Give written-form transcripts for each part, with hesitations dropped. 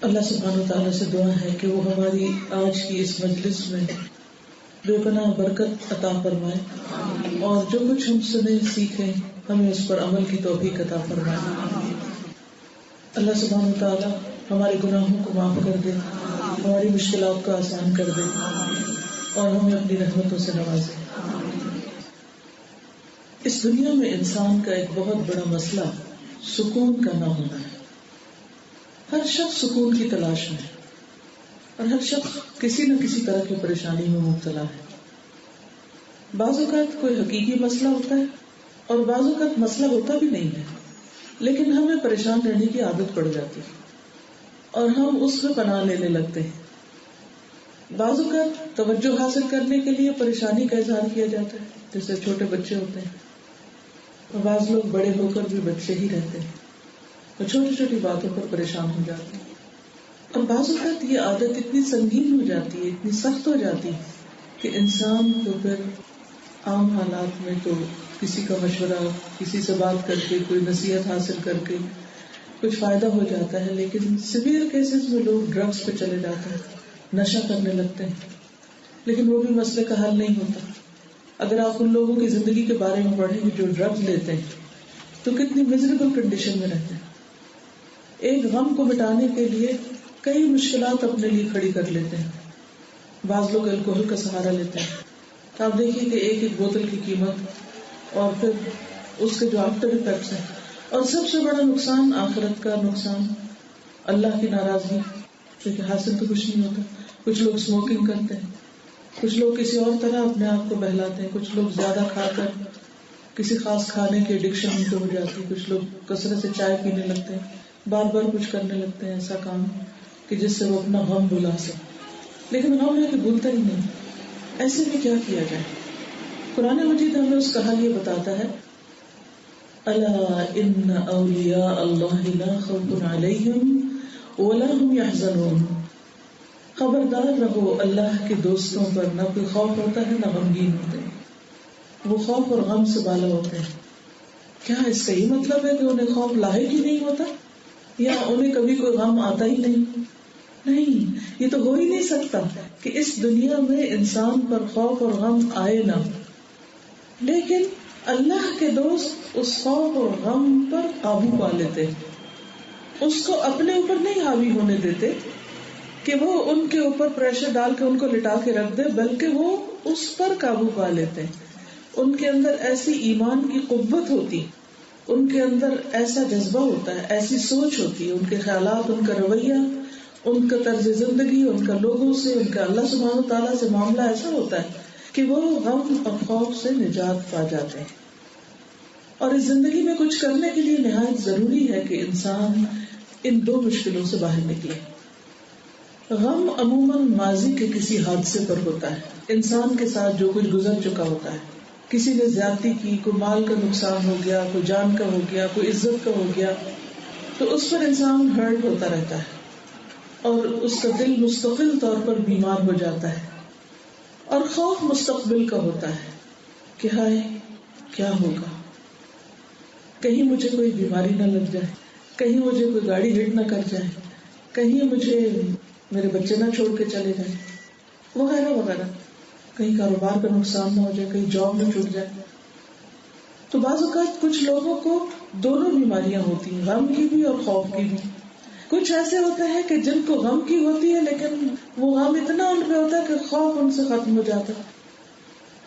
اللہ سبحانہ وتعالیٰ سے دعا ہے کہ وہ ہماری آج کی اس مجلس میں بے پناہ برکت عطا فرمائے اور جو کچھ ہم سنیں سیکھیں ہمیں اس پر عمل کی توفیق عطا فرمائے. اللہ سبحانہ وتعالیٰ ہمارے گناہوں کو معاف کر دے، ہماری مشکلات کو آسان کر دے اور ہمیں اپنی رحمتوں سے نوازے. اس دنیا میں انسان کا ایک بہت بڑا مسئلہ سکون کا نہ ہونا ہے. ہر شخص سکون کی تلاش میں ہے اور ہر شخص کسی نہ کسی طرح کی پریشانی میں مبتلا ہے. بعض اوقات کوئی حقیقی مسئلہ ہوتا ہے اور بعض اوقات مسئلہ ہوتا بھی نہیں ہے، لیکن ہمیں پریشان رہنے کی عادت پڑ جاتی ہے اور ہم اس میں پناہ لینے لگتے ہیں. بعض اوقات توجہ حاصل کرنے کے لیے پریشانی کا اظہار کیا جاتا ہے، جیسے چھوٹے بچے ہوتے ہیں، اور بعض لوگ بڑے ہو کر بھی بچے ہی رہتے ہیں اور چھوٹی چھوٹی باتوں پر پریشان ہو جاتے ہیں. اور بعض اوقات یہ عادت اتنی سنگین ہو جاتی ہے، اتنی سخت ہو جاتی ہے کہ انسان کو پھر عام حالات میں تو کسی کا مشورہ، کسی سے بات کر کے، کوئی نصیحت حاصل کر کے کچھ فائدہ ہو جاتا ہے، لیکن سیویئر کیسز میں لوگ ڈرگس پہ چلے جاتے ہیں، نشہ کرنے لگتے ہیں، لیکن وہ بھی مسئلے کا حل نہیں ہوتا. اگر آپ ان لوگوں کی زندگی کے بارے میں پڑھیں گے جو ڈرگز لیتے ہیں تو کتنی میزریبل کنڈیشن میں رہتے ہیں. ایک غم کو مٹانے کے لیے کئی مشکلات اپنے لیے کھڑی کر لیتے ہیں. بعض لوگ الکوہل کا سہارا لیتے ہیں. تو آپ دیکھیے کہ ایک ایک بوتل کی قیمت اور پھر اس کے جو آفٹر افیکٹس ہیں، اور سب سے بڑا نقصان آخرت کا نقصان، اللہ کی ناراضگی، کیونکہ حاصل تو کچھ نہیں ہوتا. کچھ لوگ اسموکنگ کرتے ہیں، کچھ لوگ کسی اور طرح اپنے آپ کو بہلاتے ہیں، کچھ لوگ زیادہ کھا کر کسی خاص کھانے کی ایڈکشن ان کو ہو جاتی ہے، کچھ لوگ کثرت سے چائے پینے لگتے ہیں، بار بار کچھ کرنے لگتے ہیں ایسا کام کہ جس سے وہ اپنا غم بھلا سکے. لیکن غم ہے کہ بھولتا ہی نہیں. ایسے میں کیا کیا جائے؟ قرآن مجید ہمیں اس کا حل یہ بتاتا ہے، الا ان اولیاء اللہ لا خوف علیہم ولا هم يحزنون. خبردار رہو، اللہ کے دوستوں پر نہ کوئی خوف ہوتا ہے نہ غمگین ہوتے ہیں. وہ خوف اور غم سے بالا ہوتے ہیں. کیا اس کا یہ مطلب ہے کہ انہیں خوف لاحق ہی نہیں ہوتا یا انہیں کبھی کوئی غم آتا ہی نہیں؟ نہیں، یہ تو ہو ہی نہیں سکتا کہ اس دنیا میں انسان پر خوف اور غم آئے نہ. لیکن اللہ کے دوست اس خوف اور غم پر قابو پا لیتے، اس کو اپنے اوپر نہیں حاوی ہونے دیتے کہ وہ ان کے اوپر پریشر ڈال کے ان کو لٹا کے رکھ دے، بلکہ وہ اس پر قابو پا لیتے. ان کے اندر ایسی ایمان کی قوت ہوتی، ان کے اندر ایسا جذبہ ہوتا ہے، ایسی سوچ ہوتی ہے، ان کے خیالات، ان کا رویہ، ان کا طرز زندگی، ان کا لوگوں سے، ان کا اللہ سبحانہ تعالیٰ سے معاملہ ایسا ہوتا ہے کہ وہ غم اور خوف سے نجات پا جاتے ہیں. اور اس زندگی میں کچھ کرنے کے لیے نہایت ضروری ہے کہ انسان ان دو مشکلوں سے باہر نکلے. غم عموماً ماضی کے کسی حادثے پر ہوتا ہے، انسان کے ساتھ جو کچھ گزر چکا ہوتا ہے. کسی نے زیادتی کی، کوئی مال کا نقصان ہو گیا، کوئی جان کا ہو گیا، کوئی عزت کا ہو گیا، تو اس پر انسان ہرٹ ہوتا رہتا ہے اور اس کا دل مستقل طور پر بیمار ہو جاتا ہے. اور خوف مستقبل کا ہوتا ہے کہ ہائے کیا ہوگا، کہیں مجھے کوئی بیماری نہ لگ جائے، کہیں مجھے کوئی گاڑی ہٹ نہ کر جائے، کہیں مجھے میرے بچے نہ چھوڑ کے چلے جائیں، وغیرہ وغیرہ، کہیں کاروبار کا نقصان نہ ہو جائے، کہیں جاب نہ چھوٹ جائے. تو بعض اوقات کچھ لوگوں کو دونوں بیماریاں ہوتی ہیں، غم کی بھی اور خوف کی بھی. کچھ ایسے ہوتے ہیں کہ جن کو غم کی ہوتی ہے لیکن وہ غم اتنا ان پہ ہوتا ہے کہ خوف ان سے ختم ہو جاتا ہے.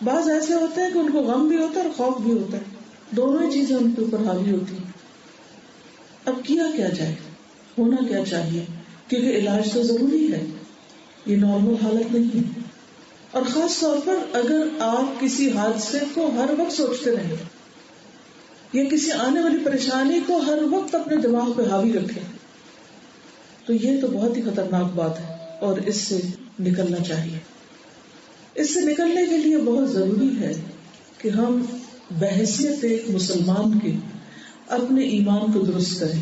بعض ایسے ہوتے ہیں کہ ان کو غم بھی ہوتا ہے اور خوف بھی ہوتا ہے، دونوں ہی چیزیں ان کے اوپر حاوی ہوتی ہیں. اب کیا جائے، ہونا کیا چاہیے؟ کیونکہ علاج تو ضروری ہے، یہ نارمل حالت نہیں ہے. اور خاص طور پر اگر آپ کسی حادثے کو ہر وقت سوچتے رہیں یا کسی آنے والی پریشانی کو ہر وقت اپنے دماغ پہ حاوی رکھیں تو یہ تو بہت ہی خطرناک بات ہے اور اس سے نکلنا چاہیے. اس سے نکلنے کے لیے بہت ضروری ہے کہ ہم بحیثیت ایک مسلمان کے اپنے ایمان کو درست کریں.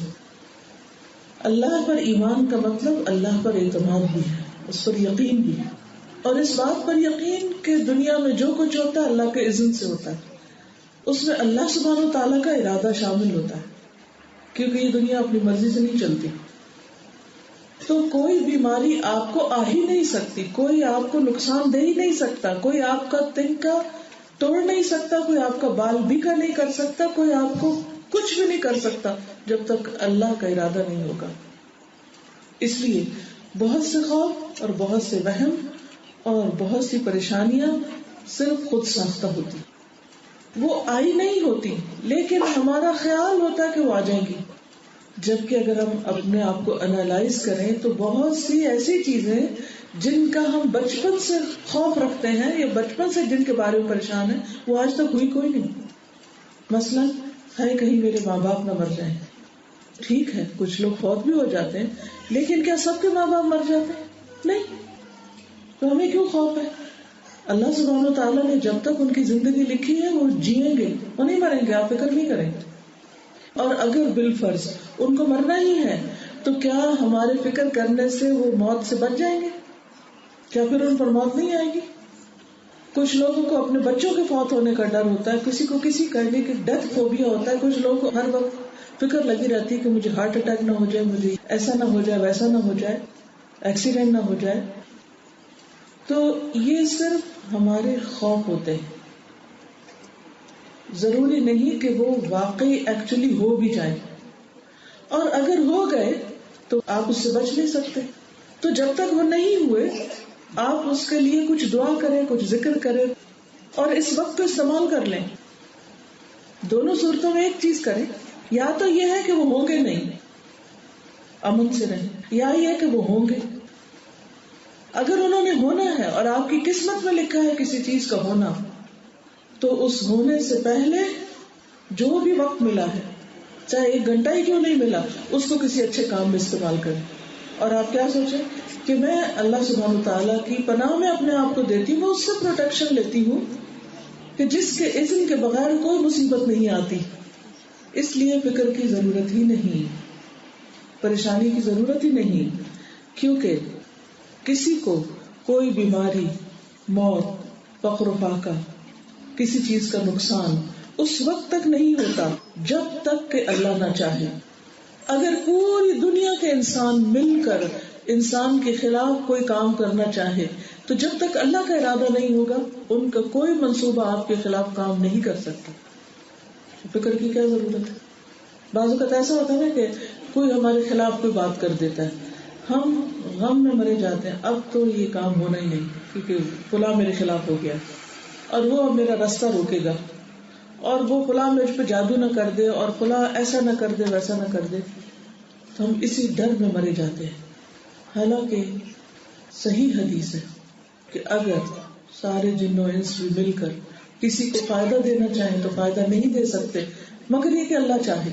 اللہ پر ایمان کا مطلب اللہ پر اعتماد بھی ہے، اس پر یقین بھی ہے، اور اس بات پر یقین کہ دنیا میں جو کچھ ہوتا ہے اللہ کے اذن سے ہوتا ہے، اس میں اللہ سبحانہ و تعالیٰ کا ارادہ شامل ہوتا ہے، کیونکہ یہ دنیا اپنی مرضی سے نہیں چلتی. تو کوئی بیماری آپ کو آ ہی نہیں سکتی, کوئی آپ کو نقصان دے ہی نہیں سکتا, کوئی آپ کا تنکا توڑ نہیں سکتا, کوئی آپ کا بال بیکا نہیں کر سکتا, کوئی آپ کو کچھ بھی نہیں کر سکتا جب تک اللہ کا ارادہ نہیں ہوگا. اس لیے بہت سے خوف اور بہت سے وہم اور بہت سی پریشانیاں صرف خود ساختہ ہوتی, وہ آئی نہیں ہوتی, لیکن ہمارا خیال ہوتا ہے کہ وہ آ جائیں گی. جبکہ اگر ہم اپنے آپ کو انالائز کریں تو بہت سی ایسی چیزیں جن کا ہم بچپن سے خوف رکھتے ہیں یا بچپن سے جن کے بارے میں پریشان ہیں, وہ آج تک ہوئی کوئی نہیں. مثلاً ہے کہیں میرے ماں باپ نہ مر جائیں. ٹھیک ہے, کچھ لوگ فوت بھی ہو جاتے ہیں, لیکن کیا سب کے ماں باپ مر جاتے ہیں؟ نہیں. تو ہمیں کیوں خوف ہے؟ اللہ سبحانہ و تعالیٰ نے جب تک ان کی زندگی لکھی ہے وہ جئیں گے, وہ نہیں مریں گے, آپ فکر نہیں کریں. اور اگر بالفرض ان کو مرنا ہی ہے تو کیا ہمارے فکر کرنے سے وہ موت سے بچ جائیں گے؟ کیا پھر ان پر موت نہیں آئے گی؟ کچھ لوگوں کو اپنے بچوں کے فوت ہونے کا ڈر ہوتا ہے, کسی کو کسی کہنے کی ڈیتھ فوبیا ہوتا ہے, کچھ لوگوں کو ہر وقت فکر لگی رہتی ہے کہ مجھے ہارٹ اٹیک نہ ہو جائے, مجھے ایسا نہ ہو جائے, ویسا نہ ہو جائے, ایکسیڈنٹ نہ ہو جائے. تو یہ صرف ہمارے خوف ہوتے ہیں, ضروری نہیں کہ وہ واقعی ایکچولی ہو بھی جائے, اور اگر ہو گئے تو آپ اس سے بچ نہیں سکتے. تو جب تک وہ نہیں ہوئے آپ اس کے لیے کچھ دعا کریں, کچھ ذکر کریں, اور اس وقت کو استعمال کر لیں. دونوں صورتوں میں ایک چیز کریں, یا تو یہ ہے کہ وہ ہوں گے نہیں, امن سے رہیں, یا یہ کہ وہ ہوں گے. اگر انہوں نے ہونا ہے اور آپ کی قسمت میں لکھا ہے کسی چیز کا ہونا, تو اس ہونے سے پہلے جو بھی وقت ملا ہے, چاہے 1 گھنٹہ ہی کیوں نہیں ملا, اس کو کسی اچھے کام میں استعمال کریں. اور آپ کیا سوچیں کہ میں اللہ سبحانہ تعالیٰ کی پناہ میں اپنے آپ کو دیتی ہوں, میں اس سے پروٹیکشن لیتی ہوں کہ جس کے اذن کے بغیر کوئی مصیبت نہیں آتی. اس لیے فکر کی ضرورت ہی نہیں, پریشانی کی ضرورت ہی نہیں, کیونکہ کسی کو کوئی بیماری, موت, فقر و فاقہ, کسی چیز کا نقصان اس وقت تک نہیں ہوتا جب تک کہ اللہ نہ چاہے. اگر پوری دنیا کے انسان مل کر انسان کے خلاف کوئی کام کرنا چاہے تو جب تک اللہ کا ارادہ نہیں ہوگا ان کا کوئی منصوبہ آپ کے خلاف کام نہیں کر سکتا. فکر کی کیا ضرورت ہے؟ بعض اوقات ایسا ہوتا ہے نا کہ کوئی ہمارے خلاف کوئی بات کر دیتا ہے, ہم غم میں مرے جاتے ہیں, اب تو یہ کام ہونا ہی نہیں کیونکہ فلاں میرے خلاف ہو گیا, اور وہ اب میرا راستہ روکے گا, اور وہ فلاں مجھ پہ جادو نہ کر دے, اور فلاں ایسا نہ کر دے, ویسا نہ کر دے. تو ہم اسی ڈر میں مرے جاتے ہیں. حالانکہ صحیح حدیث ہے کہ اگر سارے جن و انس بھی مل کر کسی کو فائدہ دینا چاہیں تو فائدہ نہیں دے سکتے مگر یہ کہ اللہ چاہے,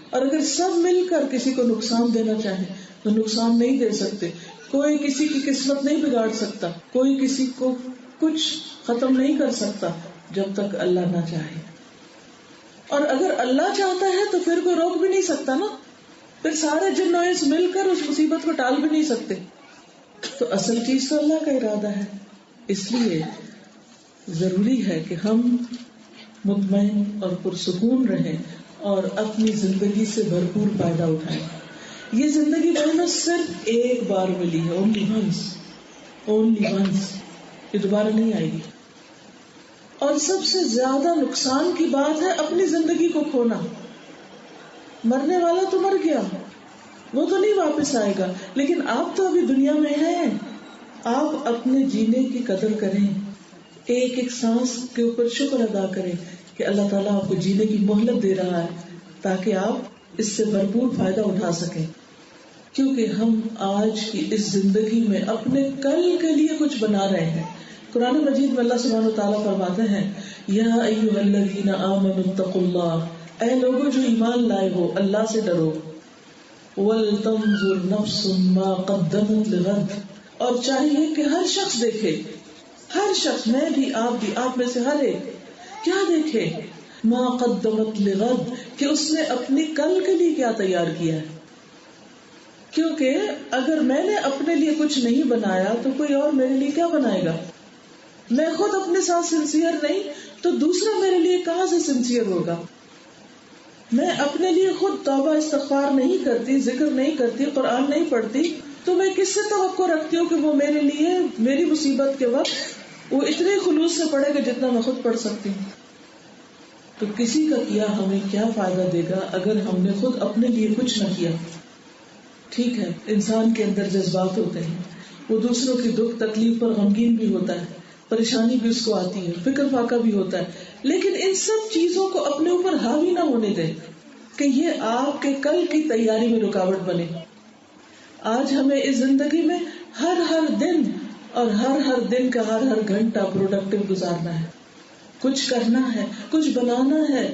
اور اگر سب مل کر کسی کو نقصان دینا چاہیں تو نقصان نہیں دے سکتے. کوئی کسی کی قسمت نہیں بگاڑ سکتا, کوئی کسی کو کچھ ختم نہیں کر سکتا جب تک اللہ نہ چاہے. اور اگر اللہ چاہتا ہے تو پھر کوئی روک بھی نہیں سکتا نا, پھر سارے جن و انس مل کر اس مصیبت کو ٹال بھی نہیں سکتے. تو اصل چیز تو اللہ کا ارادہ ہے. اس لیے ضروری ہے کہ ہم مطمئن اور پرسکون رہیں اور اپنی زندگی سے بھرپور فائدہ اٹھائیں. یہ زندگی ہمیں صرف ایک بار ملی ہے, اونلی ونس, یہ دوبارہ نہیں آئے گی. اور سب سے زیادہ نقصان کی بات ہے اپنی زندگی کو کھونا. مرنے والا تو مر گیا, وہ تو نہیں واپس آئے گا, لیکن آپ تو ابھی دنیا میں ہیں. آپ اپنے جینے کی قدر کریں, ایک ایک سانس کے اوپر شکر ادا کریں کہ اللہ تعالیٰ آپ کو جینے کی مہلت دے رہا ہے تاکہ آپ اس سے بھرپور فائدہ اٹھا سکیں. کیونکہ ہم آج کی اس زندگی میں اپنے کل کے لیے کچھ بنا رہے ہیں. قرآن مجید میں اللہ سبحانہ و تعالیٰ فرماتے ہیں, یا ایھا الذین آمنوا اتقوا اللہ, اے لوگوں جو ایمان لائے ہو اللہ سے ڈرو. وَلْتَنظُرْ نَفْسٌ مَا قَدَّمَتْ لِغَدٍ, اور چاہیے کہ ہر شخص دیکھے, ہر شخص, میں بھی, آپ میں سے ہر ایک کیا دیکھے, مَا قَدَّمَتْ لِغَدٍ, کہ اس نے اپنی کل کے لیے کیا تیار کیا ہے. کیونکہ اگر میں نے اپنے لیے کچھ نہیں بنایا تو کوئی اور میرے لیے کیا بنائے گا. میں خود اپنے ساتھ سنسیئر نہیں تو دوسرا میرے لیے کہاں سے سنسیئر ہوگا. میں اپنے لیے خود توبہ استغفار نہیں کرتی, ذکر نہیں کرتی, قرآن نہیں پڑھتی, تو میں کس سے توقع رکھتی ہوں کہ وہ میرے لیے میری مصیبت کے وقت وہ اتنے خلوص سے پڑھے گا جتنا میں خود پڑھ سکتی ہوں. تو کسی کا کیا ہمیں کیا فائدہ دے گا اگر ہم نے خود اپنے لیے کچھ نہ کیا. ٹھیک ہے انسان کے اندر جذبات ہوتے ہیں, وہ دوسروں کی دکھ تکلیف پر غمگین بھی ہوتا ہے, پریشانی بھی اس کو آتی ہے, فکر فاقہ بھی ہوتا ہے, لیکن ان سب چیزوں کو اپنے اوپر حاوی نہ ہونے دیں کہ یہ آپ کے کل کی تیاری میں رکاوٹ بنے. آج ہمیں اس زندگی میں ہر دن اور ہر دن کا ہر گھنٹہ پروڈکٹیو گزارنا ہے, کچھ کرنا ہے, کچھ بنانا ہے,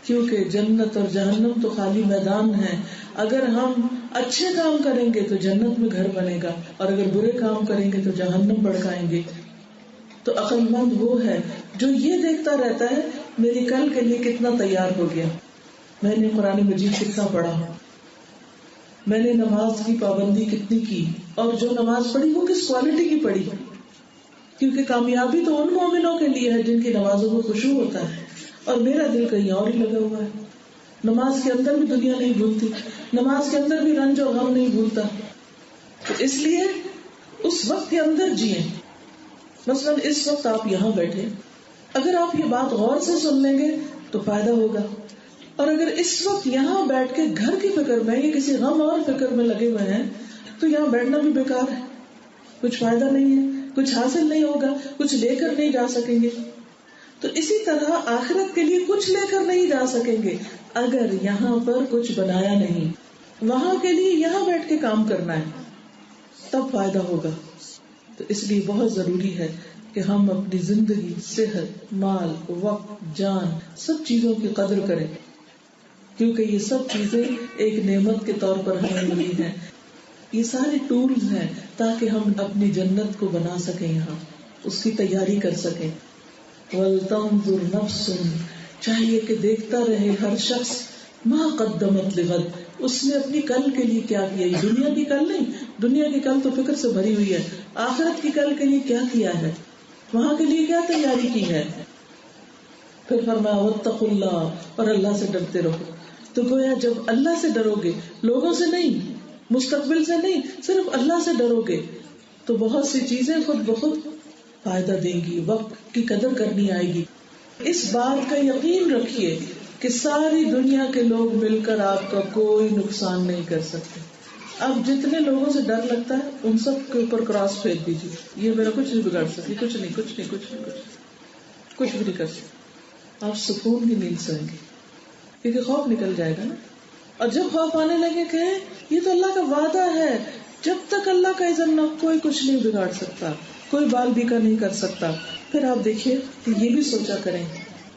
کیونکہ جنت اور جہنم تو خالی میدان ہے. اگر ہم اچھے کام کریں گے تو جنت میں گھر بنے گا, اور اگر برے کام کریں گے تو جہنم بھڑکائیں گے. تو عقل مند وہ ہے جو یہ دیکھتا رہتا ہے میری کل کے لیے کتنا تیار ہو گیا, میں نے قرآن مجید کتنا پڑھا, میں نے نماز کی پابندی کتنی کی, اور جو نماز پڑھی وہ کس کوالٹی کی پڑھی. کیونکہ کامیابی تو ان مومنوں کے لیے ہے جن کی نمازوں میں خشوع ہوتا ہے, اور میرا دل کہیں اور ہی لگا ہوا ہے. نماز کے اندر بھی دنیا نہیں بھولتی, نماز کے اندر بھی رنج و غم نہیں بھولتا. تو اس لیے اس وقت کے اندر جیئیں. مثلا اس وقت آپ یہاں بیٹھے, اگر آپ یہ بات غور سے سن لیں گے تو فائدہ ہوگا, اور اگر اس وقت یہاں بیٹھ کے گھر کی فکر میں یا کسی غم اور فکر میں لگے ہوئے ہیں تو یہاں بیٹھنا بھی بیکار ہے, کچھ فائدہ نہیں ہے, کچھ حاصل نہیں ہوگا, کچھ لے کر نہیں جا سکیں گے. تو اسی طرح آخرت کے لیے کچھ لے کر نہیں جا سکیں گے اگر یہاں پر کچھ بنایا نہیں. وہاں کے لیے یہاں بیٹھ کے کام کرنا ہے, تب فائدہ ہوگا. تو اس لیے بہت ضروری ہے کہ ہم اپنی زندگی, صحت, مال, وقت, جان, سب چیزوں کی قدر کریں, کیونکہ یہ سب چیزیں ایک نعمت کے طور پر ہمیں ملی ہیں. یہ سارے ٹولز ہیں تاکہ ہم اپنی جنت کو بنا سکیں, یہاں اس کی تیاری کر سکیں. وَلْتَنْظُرْ نَفْسٌ, چاہیے کہ دیکھتا رہے ہر شخص, مَا قَدَّمَتْ لِغَدٍ, اس نے اپنی کل کے لیے کیا کیا. دنیا کی کل نہیں, دنیا کی کل تو فکر سے بھری ہوئی ہے. آخرت کی کل کے لیے کیا کیا ہے, وہاں کے لیے کیا تیاری کی ہے. پھر فرمایا وَاتَّقُوا اللَّهَ, اور اللہ سے ڈرتے رہو. تو گویا جب اللہ سے ڈرو گے, لوگوں سے نہیں, مستقبل سے نہیں, صرف اللہ سے ڈرو گے, تو بہت سی چیزیں خود بخود فائدہ دیں گی, وقت کی قدر کرنی آئے گی. اس بات کا یقین رکھیے کہ ساری دنیا کے لوگ مل کر آپ کا کوئی نقصان نہیں کر سکتے. اب جتنے لوگوں سے ڈر لگتا ہے ان سب کے اوپر کراس پھینک دیجیے, یہ میرا کچھ نہیں بگاڑ سکتی, کچھ بھی نہیں کر سکتے. آپ سکون کی نیند سوئیں گے کیونکہ خوف نکل جائے گا نا. اور جب خوف آنے لگے کہ یہ تو اللہ کا وعدہ ہے, جب تک اللہ کا اذن نہ کوئی کچھ نہیں بگاڑ سکتا, کوئی بال بیکا نہیں کر سکتا. پھر آپ دیکھیے کہ یہ بھی سوچا کریں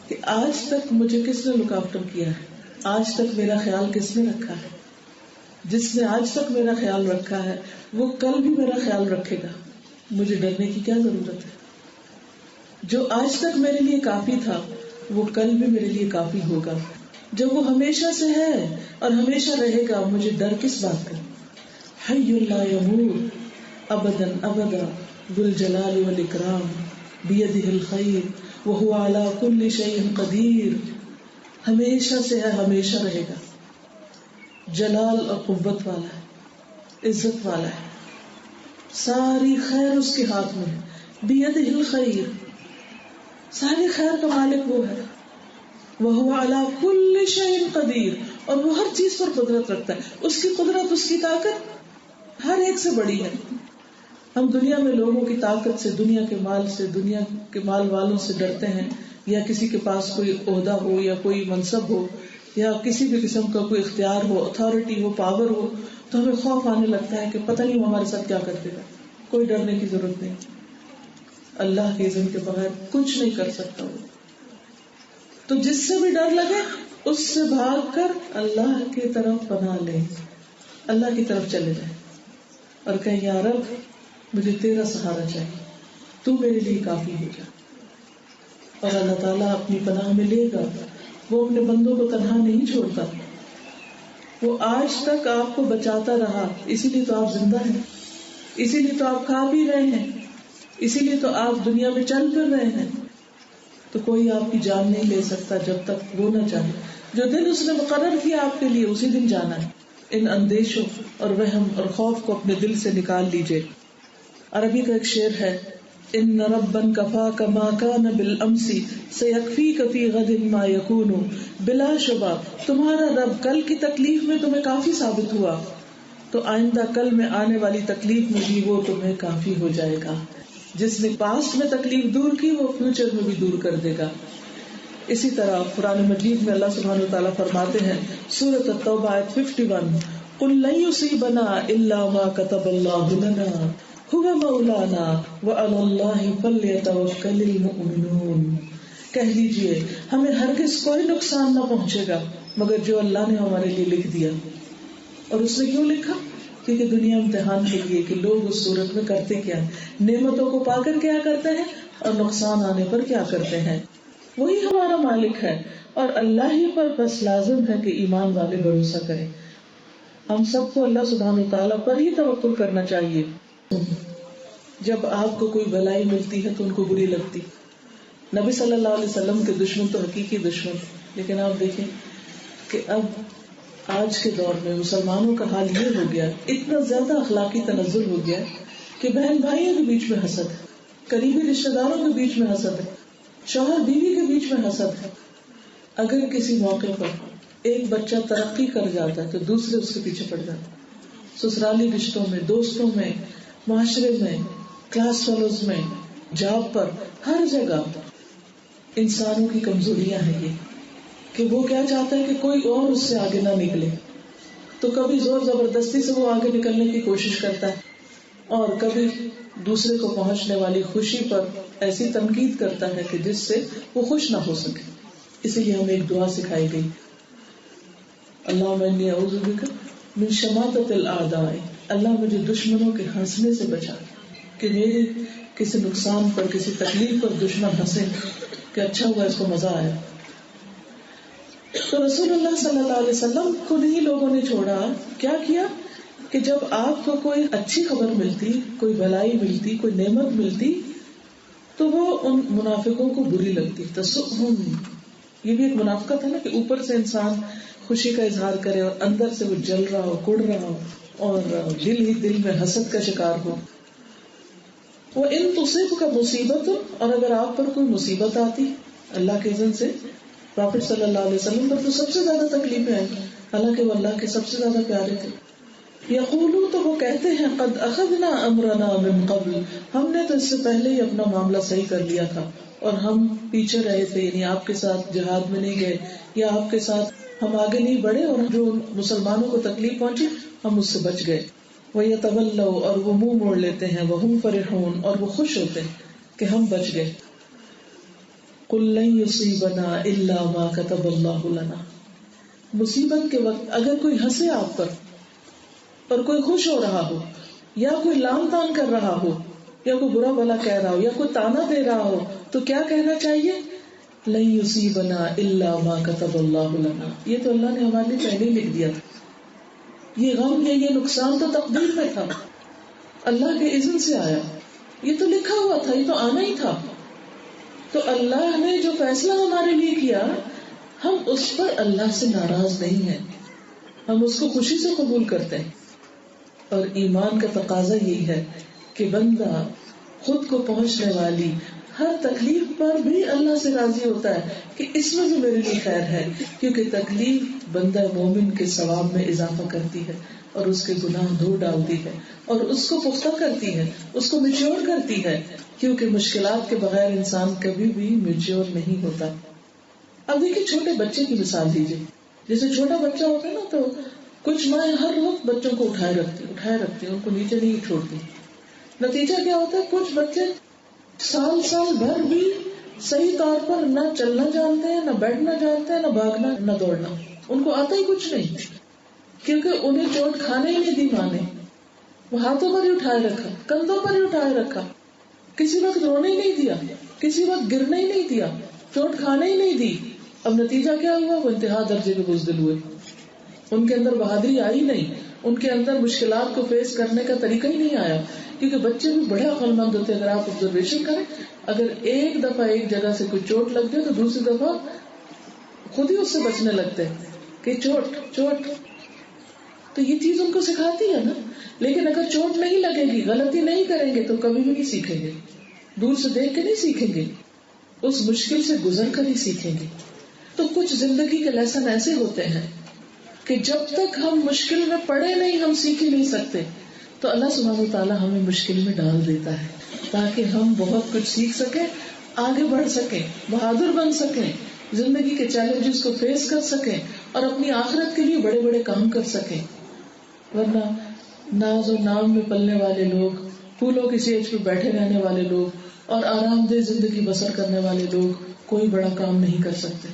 کہ آج تک مجھے کس نے لک آفٹر کیا ہے, آج تک میرا خیال کس نے رکھا ہے. جس نے آج تک میرا خیال رکھا ہے وہ کل بھی میرا خیال رکھے گا, مجھے ڈرنے کی کیا ضرورت ہے. جو آج تک میرے لیے کافی تھا وہ کل بھی میرے لیے کافی ہوگا. جب وہ ہمیشہ سے ہے اور ہمیشہ رہے گا, مجھے ڈر کس بات کا. حی لا یموت ابدا ابدا ذو الجلال والاکرام بیدہ الخیر وہو علی کل شیء قدیر. ہمیشہ سے ہے, ہمیشہ رہے گا, جلال اور قوت والا ہے, عزت والا ہے, ساری خیر اس کے ہاتھ میں ہے. بیدہ الخیر, ساری خیر کا مالک وہ ہے. وہو علی کل شیء قدیر, اور وہ ہر چیز پر قدرت رکھتا ہے. اس کی قدرت, اس کی طاقت ہر ایک سے بڑی ہے. ہم دنیا میں لوگوں کی طاقت سے, دنیا کے مال سے, دنیا کے مال والوں سے ڈرتے ہیں, یا کسی کے پاس کوئی عہدہ ہو یا کوئی منصب ہو یا کسی بھی قسم کا کوئی اختیار ہو, اتھارٹی ہو, پاور ہو, تو ہمیں خوف آنے لگتا ہے کہ پتہ نہیں وہ ہمارے ساتھ کیا کر دے گا. کوئی ڈرنے کی ضرورت نہیں, اللہ کے اذن کے بغیر کچھ نہیں کر سکتا وہ. تو جس سے بھی ڈر لگے اس سے بھاگ کر اللہ کی طرف پناہ لیں, اللہ کی طرف چلے جائیں اور کہیں یا رب مجھے تیرا سہارا چاہیے, تو میرے لیے کافی ہو جا. اور اللہ تعالیٰ اپنی پناہ میں لے گا. وہ اپنے بندوں کو تنہا نہیں چھوڑتا. وہ آج تک آپ کو بچاتا رہا, اسی لیے تو آپ زندہ ہیں, اسی لیے تو آپ کھا پی رہے ہیں, اسی لیے تو آپ دنیا میں چل پھر رہے ہیں. تو کوئی آپ کی جان نہیں لے سکتا جب تک وہ نہ چاہے. جو دن اس نے مقرر کیا آپ کے لیے اسی دن جانا ہے. ان اندیشوں اور وہم اور خوف کو اپنے دل سے نکال لیجئے. عربی کا ایک شعر ہے، ان ربا کفاک ما کان بالامس سیکفیک فی غد ما یکون. بلا شبہ تمہارا رب کل کی تکلیف میں تمہیں کافی ثابت ہوا تو آئندہ کل میں آنے والی تکلیف میں بھی وہ تمہیں کافی ہو جائے گا. جس نے پاسٹ میں تکلیف دور کی وہ فیوچر میں بھی دور کر دے گا. اسی طرح قرآن مجید میں اللہ سبحانہ وتعالیٰ فرماتے ہیں سورۃ التوبہ آیت 51، قل لن یصیبنا الا ما کتب اللہ لنا هو مولانا وعلی اللہ فلیتوکل المؤمنون. کہہ دیجئے ہمیں ہرگز کوئی نقصان نہ پہنچے گا مگر جو اللہ نے ہمارے لیے لکھ دیا. اور اس نے کیوں لکھا؟ کیونکہ دنیا امتحان کے لیے کہ لوگ اس صورت میں کرتے کیا ہیں، نعمتوں کو پا کر کیا کرتے ہیں اور نقصان آنے پر کیا کرتے ہیں. وہی ہمارا مالک ہے اور اللہ ہی پر بس لازم ہے کہ ایمان والے بھروسہ کریں. ہم سب کو اللہ سبحانہ تعالیٰ پر ہی توکل کرنا چاہیے. جب آپ کو کوئی بھلائی ملتی ہے تو ان کو بری لگتی. نبی صلی اللہ علیہ وسلم کے دشمن تو حقیقی دشمن، لیکن آپ دیکھیں کہ اب آج کے دور میں مسلمانوں کا حال یہ ہو گیا، اتنا زیادہ اخلاقی تنزل ہو گیا کہ بہن بھائیوں کے بیچ میں حسد ہے، قریبی رشتہ داروں کے بیچ میں حسد ہے، شوہر بیوی کے بیچ میں حسد ہے. اگر کسی موقع پر ایک بچہ ترقی کر جاتا ہے تو دوسرے اس کے پیچھے پڑ جاتے ہیں. سسرالی رشتوں میں، دوستوں میں، معاشرے میں، کلاس فیلوز میں، جاب پر، ہر جگہ انسانوں کی کمزوریاں ہیں یہ کہ وہ کیا چاہتا ہے کہ کوئی اور اس سے آگے نہ نکلے، تو کبھی زور زبردستی سے وہ آگے نکلنے کی کوشش کرتا ہے اور کبھی دوسرے کو پہنچنے والی خوشی پر ایسی تنقید کرتا ہے کہ جس سے وہ خوش نہ ہو سکے. اسی لیے ہمیں ایک دعا سکھائی گئی، اللہم انی اعوذ بک من شماتۃ الاعداء، اللہ مجھے دشمنوں کے ہنسنے سے بچا، کہ میرے کسی نقصان پر، کسی تکلیف پر دشمن ہنسے کہ اچھا ہوا اس کو مزہ آیا. تو رسول اللہ صلی اللہ علیہ وسلم کو نہیں لوگوں نے چھوڑا. کیا کیا کہ جب آپ کو کوئی اچھی خبر ملتی، کوئی بھلائی ملتی، کوئی نعمت ملتی تو وہ ان منافقوں کو بری لگتی. تسؤہم، یہ بھی ایک منافقت ہے نا کہ اوپر سے انسان خوشی کا اظہار کرے اور اندر سے وہ جل رہا ہو، کڑ رہا ہو اور دل ہی دل میں حسد کا شکار ہو. وہ ان تصیبک مصیبت، اور اگر آپ پر کوئی مصیبت آتی اللہ کے اذن سے، پروفیٹ صلی اللہ علیہ وسلم پر تو سب سے زیادہ تکلیفیں آئی، حالانکہ وہ اللہ کے سب سے زیادہ پیارے تھے. یقولون، تو وہ کہتے ہیں، قد اخذنا امرنا من قبل، ہم نے تو اس سے پہلے ہی اپنا معاملہ صحیح کر لیا تھا اور ہم پیچھے رہے تھے، یعنی آپ کے ساتھ جہاد میں نہیں گئے یا آپ کے ساتھ ہم آگے نہیں بڑھے اور جو مسلمانوں کو تکلیف پہنچی ہم اس سے بچ گئے. وَيَتَوَلَّوْا، اور وہ منہ موڑ لیتے ہیں، وَهُمْ فَرِحُونَ، اور وہ خوش ہوتے ہیں کہ ہم بچ گئے. قُلْ لَن يُصِيبَنَا إِلَّا مَا كَتَبَ اللَّهُ لَنَا، مصیبت کے وقت اگر کوئی ہنسے آپ پر اور کوئی خوش ہو رہا ہو یا کوئی لام تان کر رہا ہو یا کوئی برا بھلا کہہ رہا ہو یا کوئی تانا دے رہا ہو تو کیا کہنا چاہیے؟ لن یصیبنا الا ما كتب اللہ لنا، یہ تو اللہ نے ہمارے لیے پہلے ہی لکھ دیا تھا. یہ غم یا یہ نقصان تو تقدیر میں تھا، اللہ کے اذن سے آیا، یہ تو لکھا ہوا تھا، یہ تو آنا ہی تھا. تو اللہ نے جو فیصلہ ہمارے لیے کیا ہم اس پر اللہ سے ناراض نہیں ہیں، ہم اس کو خوشی سے قبول کرتے ہیں. اور ایمان کا تقاضا یہی ہے کہ بندہ خود کو پہنچنے والی ہر تکلیف پر بھی اللہ سے راضی ہوتا ہے کہ اس میں بھی میرے لیے خیر ہے، کیونکہ تکلیف بندہ مومن کے ثواب میں اضافہ کرتی ہے اور اس کے گناہ دھو ڈالتی ہے اور اس کو پختہ کرتی ہے، اس کو میچور کرتی ہے، کیونکہ مشکلات کے بغیر انسان کبھی بھی میچور نہیں ہوتا. اب دیکھیے چھوٹے بچے کی مثال لیجیے، جیسے چھوٹا بچہ ہوتا ہے نا تو کچھ مائیں ہر وقت بچوں کو اٹھائے رکھتی ان کو نیچے نہیں چھوڑتی. نتیجہ کیا ہوتا ہے؟ کچھ بچے سال بھر بھی صحیح طور پر نہ چلنا جانتے ہیں، نہ بیٹھنا جانتے ہیں، نہ بھاگنا، نہ دوڑنا، ان کو آتا ہی کچھ نہیں، کیونکہ انہیں چوٹ کھانے ہی نہیں دی ماں نے. وہ ہاتھوں پر ہی اٹھائے رکھا، کندھوں پر ہی اٹھائے رکھا، کسی وقت رونے ہی نہیں دیا، کسی وقت گرنے ہی نہیں دیا، چوٹ کھانے ہی نہیں دی. اب نتیجہ کیا ہوا؟ وہ انتہا درجے کے بزدل ہوئے، ان کے اندر بہادری آئی نہیں، ان کے اندر مشکلات کو فیس کرنے کا طریقہ ہی نہیں آیا. کیونکہ بچے بھی بڑے عقل مند ہوتے ہیں. اگر آپ آبزرویشن کریں، اگر ایک دفعہ ایک جگہ سے کوئی چوٹ لگ جائے تو دوسری دفعہ خود ہی اس سے بچنے لگتے ہیں کہ چوٹ. تو یہ چیز ان کو سکھاتی ہے نا. لیکن اگر چوٹ نہیں لگے گی، غلطی نہیں کریں گے تو کبھی بھی نہیں سیکھیں گے. دور سے دیکھ کے نہیں سیکھیں گے، اس مشکل سے گزر کر ہی سیکھیں گے. تو کچھ زندگی کے لیسن ایسے ہوتے ہیں کہ جب تک ہم مشکل میں پڑے نہیں ہم سیکھ ہی نہیں سکتے. تو اللہ سبحانہ وتعالیٰ ہمیں مشکل میں ڈال دیتا ہے تاکہ ہم بہت کچھ سیکھ سکیں، آگے بڑھ سکیں، بہادر بن سکیں، زندگی کے چیلنجز کو فیس کر سکیں اور اپنی آخرت کے لیے بڑے بڑے کام کر سکیں. ورنہ ناز و نام میں پلنے والے لوگ، پھولوں کی سیج پہ بیٹھے رہنے والے لوگ اور آرام دہ زندگی بسر کرنے والے لوگ کوئی بڑا کام نہیں کر سکتے.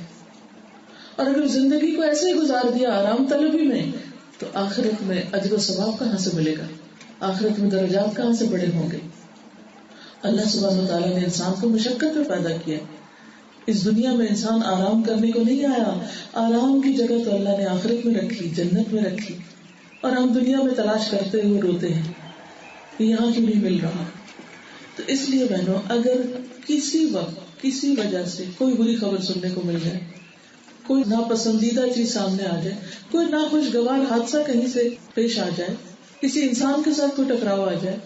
اور اگر زندگی کو ایسے ہی گزار دیا آرام طلبی میں تو آخرت میں اجر و ثواب کہاں سے ملے گا؟ آخرت میں درجات کہاں سے بڑے ہوں گے؟ اللہ سبحانہ وتعالیٰ نے انسان کو مشقت میں پیدا کیا. اس دنیا میں انسان آرام کرنے کو نہیں آیا. آرام کی جگہ تو اللہ نے آخرت میں رکھی، جنت میں رکھی. اور ہم دنیا میں تلاش کرتے ہوئے روتے ہیں کہ یہاں کیوں نہیں مل رہا. تو اس لیے بہنوں، اگر کسی وقت کسی وجہ سے کوئی بری خبر سننے کو مل جائے، کوئی ناپسندیدہ چیز سامنے آ جائے، کوئی ناخوشگوار حادثہ کہیں سے پیش آ جائے، کسی انسان کے ساتھ کوئی ٹکراؤ آ جائے،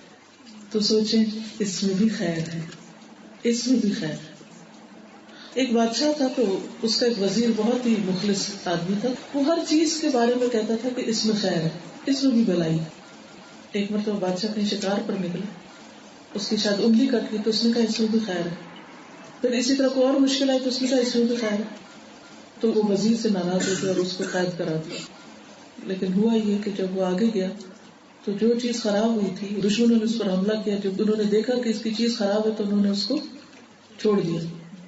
تو سوچیں اس میں بھی خیر ہے، اس میں بھی خیر ہے. ایک بادشاہ تھا تو اس کا ایک وزیر بہت ہی مخلص آدمی تھا. وہ ہر چیز کے بارے میں کہتا تھا کہ اس میں خیر ہے، اس میں بھی بھلائی. ایک مرتبہ بادشاہ کہیں شکار پر نکلا، اس کی شاید انگلی کٹ گئی تو اس نے کہا اس میں بھی خیر ہے. پھر اسی طرح کوئی اور مشکل آئی تو اس نے کہا اس میں بھی خیر ہے. تو وہ وزیر سے ناراض ہو گیا اور اس کو قید کرا دیا. لیکن ہوا یہ کہ جب وہ آگے گیا تو جو چیز خراب ہوئی تھی، دشمنوں نے اس پر حملہ کیا. جب انہوں نے دیکھا کہ اس کی چیز خراب ہے تو انہوں نے اس کو چھوڑ دیا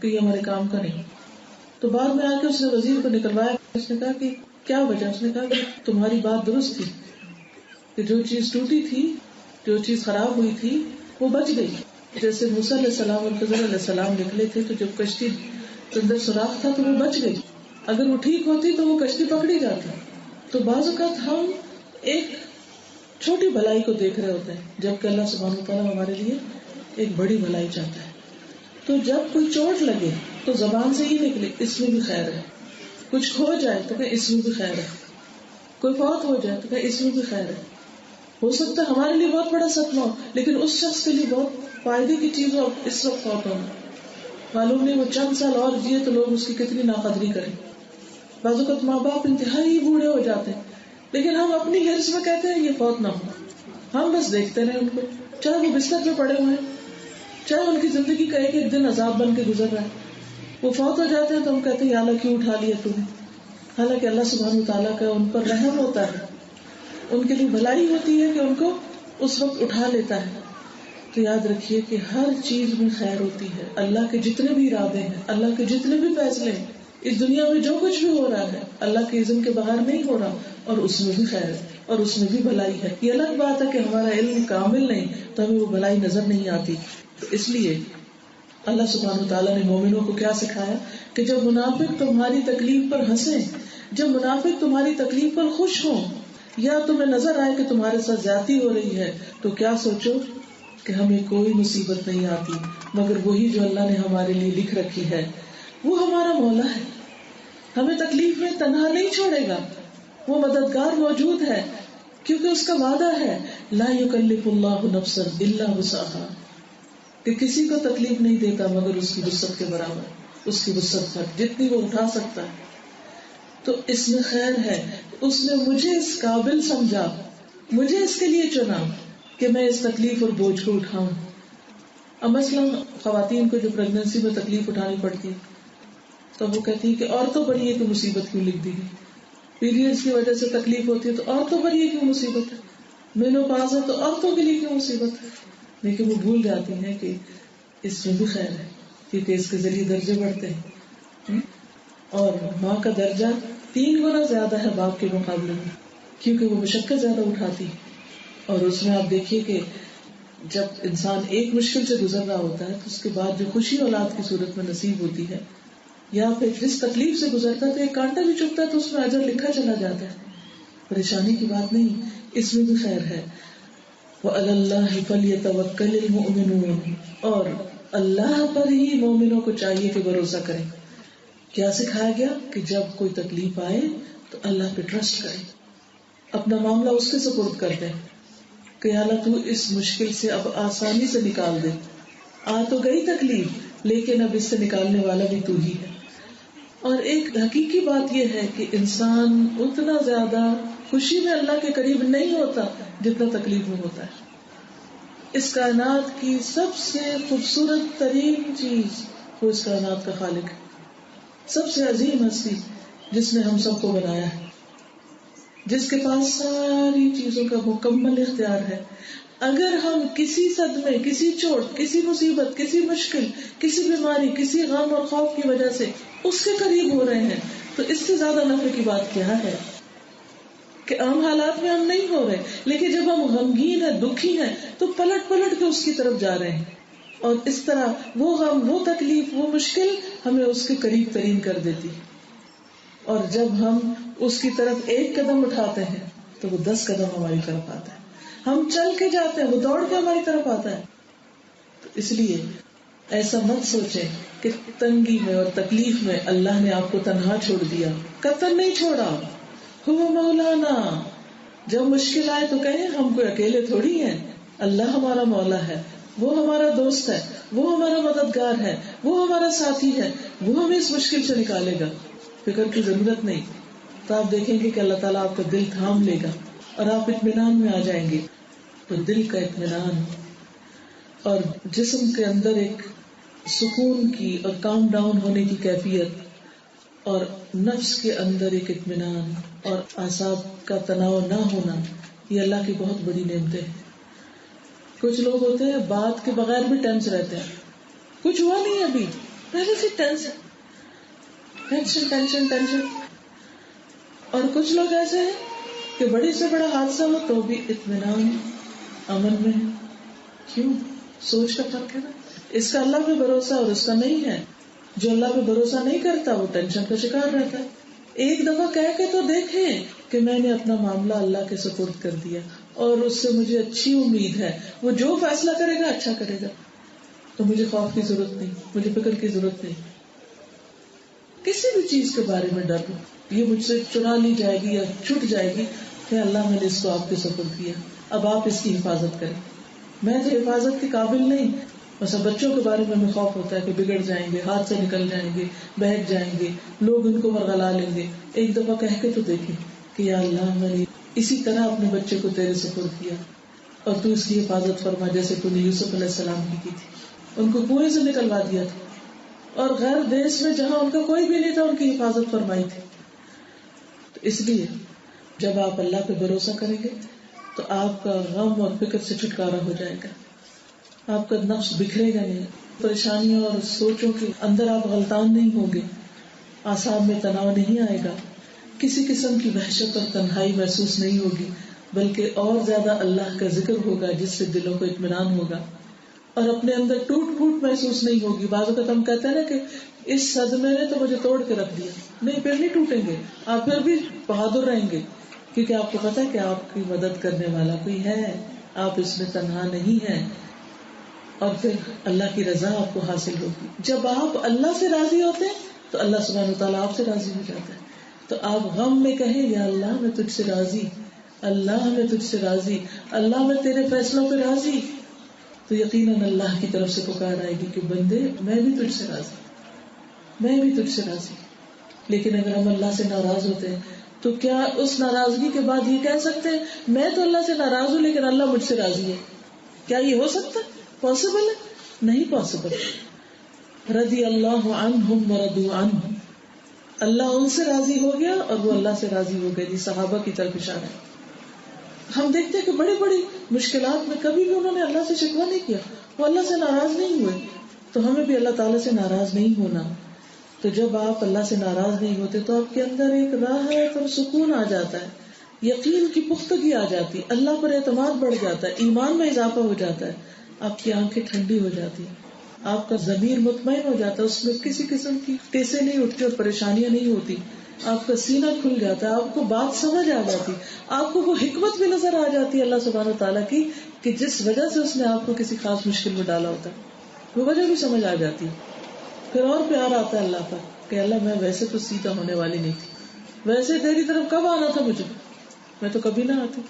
کہ یہ ہمارے کام کا نہیں. تو بعد میں آ کے اس نے وزیر کو نکلوایا. اس نے کہا کہ کیا وجہ؟ اس نے کہا کہ تمہاری بات درست تھی کہ جو چیز ٹوٹی تھی، جو چیز خراب ہوئی تھی وہ بچ گئی. جیسے موسیٰ علیہ السلام اور خضر علیہ السلام نکلے تھے تو جب کشتی کے اندر سوراخ تھا تو وہ بچ گئی. اگر وہ ٹھیک ہوتی تو وہ کشتی پکڑی جاتی. تو بعض اوقات ہم ایک چھوٹی بھلائی کو دیکھ رہے ہوتے ہیں جبکہ اللہ سبحانہ وتعالیٰ ہمارے لیے ایک بڑی بھلائی چاہتا ہے. تو جب کوئی چوٹ لگے تو زبان سے ہی نکلے اس میں بھی خیر ہے. کچھ کھو جائے تو کہ اس میں بھی خیر ہے. کوئی فوت ہو جائے تو کہ اس میں بھی خیر ہے. ہو سکتا ہے ہمارے لیے بہت بڑا صدمہ ہو لیکن اس شخص کے لیے بہت فائدے کی چیز ہو. اس وقت فوت ہونا معلوم نہیں وہ چند سال اور جیے تو لوگ اس کی کتنی ناقدری کریں. بعض اوقات ماں باپ انتہائی بوڑھے ہو جاتے ہیں لیکن ہم اپنی حرص میں کہتے ہیں یہ فوت نہ ہو. ہم بس دیکھتے رہے ان کو، چاہے وہ بستر پہ پڑے ہوئے ہیں، چاہے ان کی زندگی کا ایک ایک دن عذاب بن کے گزر رہا ہے. وہ فوت ہو جاتے ہیں تو ہم کہتے ہیں یا اللہ کیوں اٹھا لیا تم نے. حالانکہ اللہ سبحانہ وتعالیٰ کا ان پر رحم ہوتا ہے، ان کے لیے بھلائی ہوتی ہے کہ ان کو اس وقت اٹھا لیتا ہے. تو یاد رکھیے کہ ہر چیز میں خیر ہوتی ہے. اللہ کے جتنے بھی ارادے ہیں، اللہ کے جتنے بھی فیصلے ہیں، اس دنیا میں جو کچھ بھی ہو رہا ہے اللہ کے اذن کے باہر نہیں ہو رہا اور اس میں بھی خیر ہے اور اس میں بھی بھلائی ہے. یہ الگ بات ہے کہ ہمارا علم کامل نہیں تو ہمیں وہ بھلائی نظر نہیں آتی. تو اس لیے اللہ سبحانہ وتعالیٰ نے مومنوں کو کیا سکھایا کہ جب منافق تمہاری تکلیف پر ہنسیں، جب منافق تمہاری تکلیف پر خوش ہوں، یا تمہیں نظر آئے کہ تمہارے ساتھ زیادتی ہو رہی ہے تو کیا سوچو کہ ہمیں کوئی مصیبت نہیں آتی مگر وہی جو اللہ نے ہمارے لیے لکھ رکھی ہے. وہ ہمارا مولا ہے، ہمیں تکلیف میں تنہا نہیں چھوڑے گا. وہ مددگار موجود ہے کیونکہ اس کا وعدہ ہے لا یکلف اللہ نفسا الا وسعها، کہ کسی کو تکلیف نہیں دیتا مگر اس کی وسعت کے برابر، اس کی وسعت پر جتنی وہ اٹھا سکتا ہے. تو اس میں خیر ہے. اس نے مجھے اس قابل سمجھا، مجھے اس کے لیے چنا کہ میں اس تکلیف اور بوجھ کو اٹھاؤں. اب مثلاً خواتین کو جو پریگننسی میں تکلیف اٹھانی پڑتی تو وہ کہتی ہے کہ عورتوں پر یہ کہ مصیبت کیوں لکھ دی گئی. پیریڈز کی وجہ سے تکلیف ہوتی ہے تو عورتوں پر یہ کیوں مصیبت ہے. مینوپاز ہے تو عورتوں کے لیے کیوں مصیبت ہے. لیکن وہ بھول جاتی ہیں کہ اس میں بھی خیر ہے کیونکہ اس کے ذریعے درجے بڑھتے ہیں. اور ماں کا درجہ 3 گنا زیادہ ہے باپ کے مقابلے میں کیونکہ وہ مشقت زیادہ اٹھاتی. اور اس میں آپ دیکھیے کہ جب انسان ایک مشکل سے گزر رہا ہوتا ہے تو اس کے بعد جو خوشی اولاد کی صورت میں نصیب ہوتی ہے یا پھر جس تکلیف سے گزرتا ہے تو ایک کانٹا بھی چبھتا ہے تو اس میں اجر لکھا چلا جاتا ہے. پریشانی کی بات نہیں، اس میں بھی خیر ہے. وَعَلَى اللَّهِ فَلْيَتَوَكَّلِ الْمُؤْمِنُونَ، اور اللہ پر ہی مومنوں کو چاہیے کہ بھروسہ کریں. کیا سکھایا گیا کہ جب کوئی تکلیف آئے تو اللہ پہ ٹرسٹ کریں. اپنا معاملہ اس کے سپرد کر دیں کہ یا اللہ تو اس مشکل سے اب آسانی سے نکال دے. آ تو گئی تکلیف لیکن اب اس سے نکالنے والا بھی تو ہی ہے. اور ایک حقیقی بات یہ ہے کہ انسان اتنا زیادہ خوشی میں اللہ کے قریب نہیں ہوتا جتنا تکلیف میں ہوتا ہے. اس کائنات کی سب سے خوبصورت ترین چیز وہ اس کائنات کا خالق ہے, سب سے عظیم ہستی جس نے ہم سب کو بنایا ہے, جس کے پاس ساری چیزوں کا مکمل اختیار ہے. اگر ہم کسی صدمے, کسی چوٹ, کسی مصیبت, کسی مشکل, کسی بیماری, کسی غم اور خوف کی وجہ سے اس کے قریب ہو رہے ہیں تو اس سے زیادہ نفع کی بات کیا ہے کہ عام حالات میں ہم نہیں ہو رہے, لیکن جب ہم غمگین ہیں, دکھی ہیں تو پلٹ پلٹ کے اس کی طرف جا رہے ہیں, اور اس طرح وہ غم, وہ تکلیف, وہ مشکل ہمیں اس کے قریب ترین کر دیتی. اور جب ہم اس کی طرف ایک قدم اٹھاتے ہیں تو وہ 10 قدم ہماری طرف آتا ہے. ہم چل کے جاتے ہیں, وہ دوڑ کے ہماری طرف آتا ہے. تو اس لیے ایسا مت سوچیں کہ تنگی میں اور تکلیف میں اللہ نے آپ کو تنہا چھوڑ دیا. قطن نہیں چھوڑا, ہوا مولانا. جب مشکل آئے تو کہیں ہم کوئی اکیلے تھوڑی ہیں, اللہ ہمارا مولا ہے, وہ ہمارا دوست ہے, وہ ہمارا مددگار ہے, وہ ہمارا ساتھی ہے, وہ ہمیں اس مشکل سے نکالے گا. فکر کی ضرورت نہیں. تو آپ دیکھیں گے کہ اللہ تعالیٰ آپ کا دل تھام لے گا اور آپ اطمینان میں آ جائیں گے. تو دل کا اطمینان اور جسم کے اندر ایک سکون کی اور کام ڈاؤن ہونے کی کیفیت اور نفس کے اندر ایک اطمینان اور اعصاب کا تناؤ نہ ہونا, یہ اللہ کی بہت بڑی نعمتیں ہیں. کچھ لوگ ہوتے ہیں بات کے بغیر بھی ٹینس رہتے ہیں, کچھ ہوا نہیں ابھی پہلے سے ٹینشن ٹینشن ٹینشن ٹینشن. اور کچھ لوگ ایسے ہیں کہ بڑے سے بڑا حادثہ ہو تو بھی اطمینان, امن میں. کیوں؟ سوچ کا فرق ہے نا. اس کا اللہ پہ بھروسہ اور اس کا نہیں ہے. جو اللہ پہ بھروسہ نہیں کرتا وہ ٹینشن کا شکار رہتا ہے. ایک دفعہ کہہ کے تو دیکھیں کہ میں نے اپنا معاملہ اللہ کے سپرد کر دیا اور اس سے مجھے اچھی امید ہے, وہ جو فیصلہ کرے گا اچھا کرے گا, تو مجھے خوف کی ضرورت نہیں, مجھے فکر کی ضرورت نہیں. کسی بھی چیز کے بارے میں ڈر ہو, یہ مجھ سے چرا لی جائے گی یا چھٹ جائے گی, کہ اللہ میں نے اس کو آپ کے سپرد کیا, اب آپ اس کی حفاظت کریں. میں تو حفاظت کے قابل نہیں. بس بچوں کے بارے میں ہمیں خوف ہوتا ہے کہ بگڑ جائیں گے, ہاتھ سے نکل جائیں گے, بہک جائیں گے, لوگ ان کو ورغلا لیں گے. ایک دفعہ کہہ کے تو دیکھیں کہ یا اللہ میں نے اسی طرح اپنے بچے کو تیرے سپرد کیا اور تو اس کی حفاظت فرما جیسے تو نے یوسف علیہ السلام کی تھی. ان کو کنویں سے نکلوا دیا تھا اور غیر دیش میں جہاں ان کا کوئی بھی نہیں تھا ان کی حفاظت فرمائی تھی. تو اس لیے جب آپ اللہ پہ بھروسہ کریں گے تو آپ کا غم اور فکر سے چھٹکارا ہو جائے گا, آپ کا نفس بکھرے گا نہیں, پریشانیوں اور سوچوں کے اندر آپ غلطان نہیں ہوں گے, اعصاب میں تناؤ نہیں آئے گا, کسی قسم کی وحشت اور تنہائی محسوس نہیں ہوگی, بلکہ اور زیادہ اللہ کا ذکر ہوگا جس سے دلوں کو اطمینان ہوگا, اور اپنے اندر ٹوٹ پھوٹ محسوس نہیں ہوگی. بعض اوقات ہم کہتے ہیں نا کہ اس صدمے نے تو مجھے توڑ کے رکھ دیا. نہیں, پھر نہیں ٹوٹیں گے آپ, پھر بھی بہادر رہیں گے, کیونکہ آپ کو پتا ہے کہ آپ کی مدد کرنے والا کوئی ہے, آپ اس میں تنہا نہیں ہیں, اور پھر اللہ کی رضا آپ کو حاصل ہوگی. جب آپ اللہ سے راضی ہوتے ہیں تو اللہ سبحانہ وتعالیٰ آپ سے راضی ہو جاتا ہے. تو آپ غم میں کہیں یا اللہ میں تجھ سے راضی, اللہ میں تجھ سے راضی, اللہ میں تیرے فیصلوں پہ راضی, تو یقیناً اللہ کی طرف سے پکار آئے گی کہ بندے میں بھی تجھ سے راضی, میں بھی تجھ سے راضی. لیکن اگر ہم اللہ سے ناراض ہوتے ہیں تو کیا اس ناراضگی کے بعد یہ کہہ سکتے ہیں میں تو اللہ سے ناراض ہوں لیکن اللہ مجھ سے راضی ہے؟ کیا یہ ہو سکتا ہے؟ پاسبل ہے؟ نہیں پاسبل. رضی اللہ عنہم ورضوا عنہ, اللہ ان سے راضی ہو گیا اور وہ اللہ سے راضی ہو گئے. صحابہ کی طرف اشارہ ہے. ہم دیکھتے ہیں کہ بڑی بڑی مشکلات میں کبھی بھی انہوں نے اللہ سے شکوہ نہیں کیا, وہ اللہ سے ناراض نہیں ہوئے. تو ہمیں بھی اللہ تعالیٰ سے ناراض نہیں ہونا. تو جب آپ اللہ سے ناراض نہیں ہوتے تو آپ کے اندر ایک راحت اور سکون آ جاتا ہے, یقین کی پختگی آ جاتی, اللہ پر اعتماد بڑھ جاتا ہے, ایمان میں اضافہ ہو جاتا ہے, آپ کی آنکھیں ٹھنڈی ہو جاتی, آپ کا ضمیر مطمئن ہو جاتا ہے, اس میں کسی قسم کی ٹیسیں نہیں اٹھتی اور پریشانیاں نہیں ہوتی, آپ کا سینہ کھل جاتا ہے, آپ کو بات سمجھ آ جاتی, آپ کو وہ حکمت بھی نظر آ جاتی ہے اللہ سبحانہ وتعالیٰ کی کہ جس وجہ سے اس نے آپ کو کسی خاص مشکل میں ڈالا ہوتا ہے, وہ وجہ بھی سمجھ آ جاتی. پھر اور پیار آتا ہے اللہ پر کہ اللہ میں ویسے تو سیدھا ہونے والی نہیں تھی, ویسے تیری طرف کب آنا تھا مجھے, میں تو کبھی نہ آتی.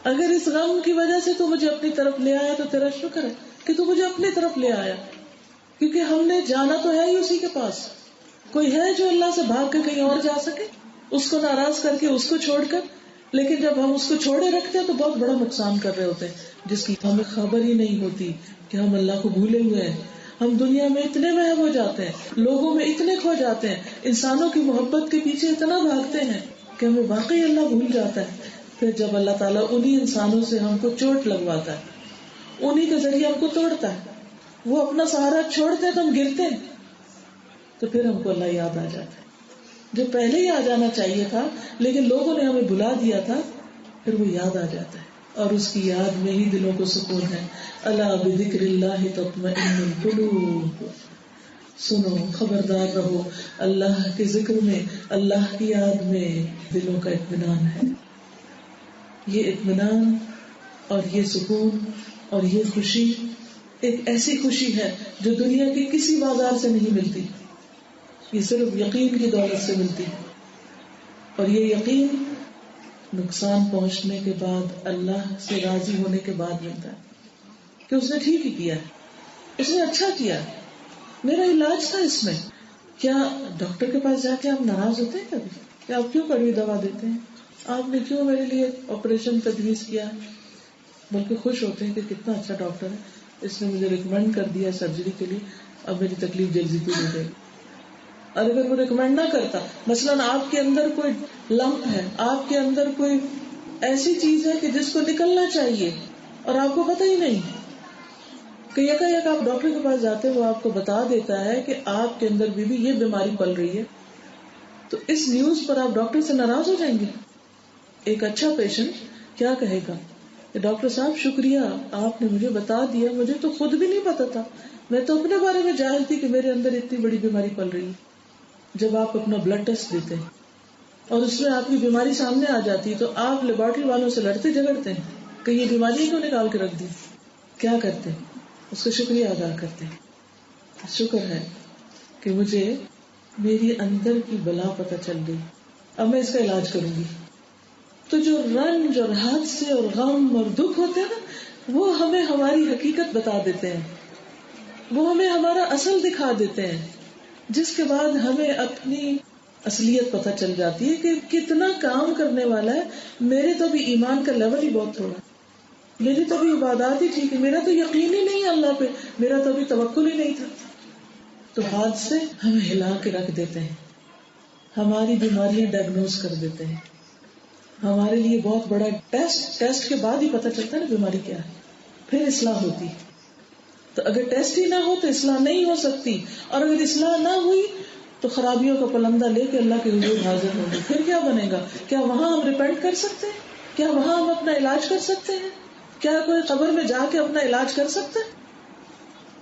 اگر اس غم کی وجہ سے تو مجھے اپنی طرف لے آیا تو تیرا شکر ہے کہ تو مجھے اپنی طرف لے آیا, کیونکہ ہم نے جانا تو ہے ہی اسی کے پاس. کوئی ہے جو اللہ سے بھاگ کے کہیں اور جا سکے, اس کو ناراض کر کے, اس کو چھوڑ کر؟ لیکن جب ہم اس کو چھوڑے رکھتے ہیں تو بہت بڑا نقصان کر رہے ہوتے ہیں, جس کی ہمیں خبر ہی نہیں ہوتی کہ ہم اللہ کو بھولے ہوئے ہیں. ہم دنیا میں اتنے محو ہو جاتے ہیں, لوگوں میں اتنے کھو جاتے ہیں, انسانوں کی محبت کے پیچھے اتنا بھاگتے ہیں کہ ہمیں واقعی اللہ بھول جاتا ہے. پھر جب اللہ تعالیٰ انہی انسانوں سے ہم کو چوٹ لگواتا ہے, انہی کے ذریعے ہم کو توڑتا ہے, وہ اپنا سہارا چھوڑتے ہیں تو ہم گرتے ہیں, تو پھر ہم کو اللہ یاد آ جاتا ہے جو پہلے ہی آ جانا چاہیے تھا لیکن لوگوں نے ہمیں بھلا دیا تھا. پھر وہ یاد آ جاتا ہے, اور اس کی یاد میں ہی دلوں کو سکون ہے. الا بذکر اللہ تطمئن القلوب, سنو خبردار رہو, اللہ کے ذکر میں, اللہ کی یاد میں دلوں کا اطمینان ہے. یہ اطمینان اور یہ سکون اور یہ خوشی ایک ایسی خوشی ہے جو دنیا کی کسی بازار سے نہیں ملتی, یہ صرف یقین کی دولت سے ملتی ہے. اور یہ یقین نقصان پہنچنے کے بعد, اللہ سے راضی ہونے کے بعد ملتا ہے کہ اس نے ٹھیک ہی کیا ہے, اس نے اچھا کیا, میرا علاج تھا اس میں. کیا ڈاکٹر کے پاس جا کے آپ ناراض ہوتے ہیں کبھی کہ آپ کیوں کڑوی دوا دیتے ہیں, آپ نے کیوں میرے لیے آپریشن تجویز کیا ہے؟ بلکہ خوش ہوتے ہیں کہ کتنا اچھا ڈاکٹر ہے, اس نے مجھے ریکمینڈ کر دیا سرجری کے لیے, اب میری تکلیف جلدی پوری ہو جائے گی. اور اگر وہ ریکمینڈ نہ کرتا, مثلاً آپ کے اندر کوئی لمپ ہے, آپ کے اندر کوئی ایسی چیز ہے کہ جس کو نکلنا چاہیے اور آپ کو پتہ ہی نہیں, کہ یک آپ ڈاکٹر کے پاس جاتے ہیں, وہ آپ کو بتا دیتا ہے کہ آپ کے اندر بھی یہ بیماری پل رہی ہے, تو اس نیوز پر آپ ڈاکٹر سے ناراض ہو جائیں گے؟ ایک اچھا پیشنٹ کیا کہے گا کہ ڈاکٹر صاحب شکریہ, آپ نے مجھے بتا دیا, مجھے تو خود بھی نہیں پتا تھا, میں تو اپنے بارے میں جاہل تھی کہ میرے اندر اتنی بڑی بیماری پل رہی ہے. جب آپ اپنا بلڈ ٹیسٹ دیتے ہیں اور اس میں آپ کی بیماری سامنے آ جاتی ہے تو آپ لیبارٹری والوں سے لڑتے جھگڑتے ہیں کہ یہ بیماری کیوں نکال کے رکھ دی. کیا کرتے ہیں؟ اس کا شکریہ ادا کرتے ہیں, شکر ہے کہ مجھے میری اندر کی بلا پتہ چل گئی, اب میں اس کا علاج کروں گی. تو جو رنج اور حادثے اور غم اور دکھ ہوتے ہیں نا, وہ ہمیں ہماری حقیقت بتا دیتے ہیں, وہ ہمیں ہمارا اصل دکھا دیتے ہیں, جس کے بعد ہمیں اپنی اصلیت پتہ چل جاتی ہے کہ کتنا کام کرنے والا ہے. میرے تو بھی ایمان کا لیول ہی بہت تھوڑا, میری تو بھی عبادات ہی ٹھیک ہے, میرا تو یقین ہی نہیں ہے اللہ پہ, میرا تو بھی توکل ہی نہیں تھا. تو حادثے ہمیں ہلا کے رکھ دیتے ہیں, ہماری بیماریاں ڈائگنوز کر دیتے ہیں. ہمارے لیے بہت بڑا ٹیسٹ کے بعد ہی پتہ چلتا ہے نا بیماری کیا ہے, پھر اصلاح ہوتی. تو اگر ٹیسٹ ہی نہ ہو تو اصلاح نہیں ہو سکتی, اور اگر اصلاح نہ ہوئی تو خرابیوں کا پلندہ لے کے اللہ کے حضور حاضر ہوں گے. پھر کیا بنے گا؟ کیا وہاں ہم ریپینٹ کر سکتے ہیں؟ کیا وہاں ہم اپنا علاج کر سکتے ہیں؟ کیا کوئی قبر میں جا کے اپنا علاج کر سکتے ہیں؟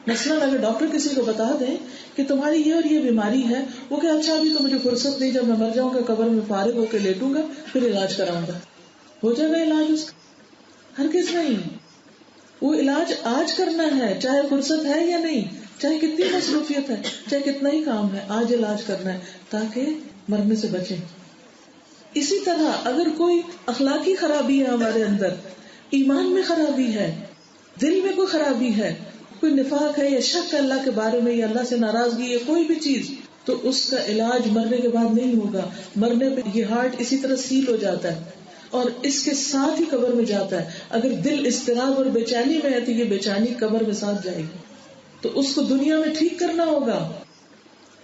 مثلاً اگر ڈاکٹر کسی کو بتا دیں کہ تمہاری یہ اور یہ بیماری ہے, وہ کہ اچھا ابھی تو مجھے فرصت نہیں, جب میں مر جاؤں گا قبر میں فارغ ہو کے لیٹوں گا پھر علاج کراؤں گا, ہو جائے گا علاج اس کا؟ ہرگز نہیں. وہ علاج آج کرنا ہے, چاہے فرصت ہے یا نہیں, چاہے کتنی مصروفیت ہے, چاہے کتنا ہی کام ہے, آج علاج کرنا ہے تاکہ مرنے سے بچیں. اسی طرح اگر کوئی اخلاقی خرابی ہے ہمارے اندر, ایمان میں خرابی ہے, دل میں کوئی خرابی ہے, کوئی نفاق ہے یا شک ہے اللہ کے بارے میں, یا اللہ سے ناراضگی ہے, کوئی بھی چیز, تو اس کا علاج مرنے کے بعد نہیں ہوگا. مرنے پہ یہ ہارٹ اسی طرح سیل ہو جاتا ہے اور اس کے ساتھ ہی قبر میں جاتا ہے. اگر دل اضطراب اور بے چینی میں ہے تو یہ بے چینی قبر میں ساتھ جائے گی. تو اس کو دنیا میں ٹھیک کرنا ہوگا,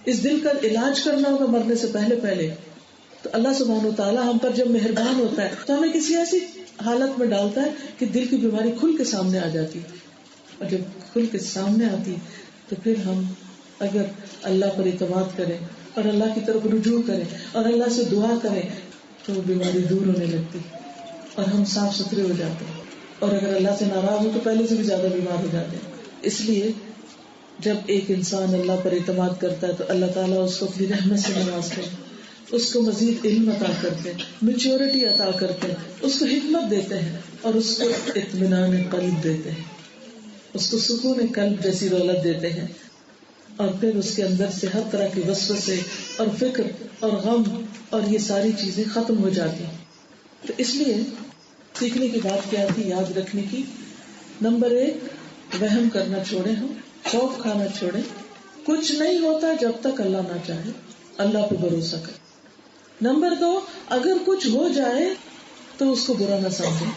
اس دل کا علاج کرنا ہوگا مرنے سے پہلے. تو اللہ سبحانہ و تعالیٰ ہم پر جب مہربان ہوتا ہے تو ہمیں کسی ایسی حالت میں ڈالتا ہے کہ دل کی بیماری کھل کے سامنے آ جاتی, اور جب کھل کے سامنے آتی تو پھر ہم اگر اللہ پر اعتماد کریں اور اللہ کی طرف رجوع کریں اور اللہ سے دعا کریں تو وہ بیماری دور ہونے لگتی اور ہم صاف ستھرے ہو جاتے ہیں. اور اگر اللہ سے ناراض ہو تو پہلے سے بھی زیادہ بیمار ہو جاتے ہیں. اس لیے جب ایک انسان اللہ پر اعتماد کرتا ہے تو اللہ تعالیٰ اس کو اپنی رحمت سے نوازتے ہیں, اس کو مزید علم عطا کرتے ہیں, میچورٹی عطا کرتے ہیں, اس کو حکمت دیتے ہیں اور اس کو اطمینان قلب دیتے ہیں, اس کو سکون قلب جیسی دولت دیتے ہیں. اور پھر اس کے اندر سے ہر طرح کے وسوسے اور فکر اور غم اور یہ ساری چیزیں ختم ہو جاتی ہیں. تو اس لیے سیکھنے کی بات کیا تھی، یاد رکھنے کی. نمبر 1، وہم کرنا چھوڑیں، ہم خوف کھانا چھوڑیں. کچھ نہیں ہوتا جب تک اللہ نہ چاہے، اللہ پہ بھروسہ کریں. نمبر 2، اگر کچھ ہو جائے تو اس کو برا نہ سمجھیں،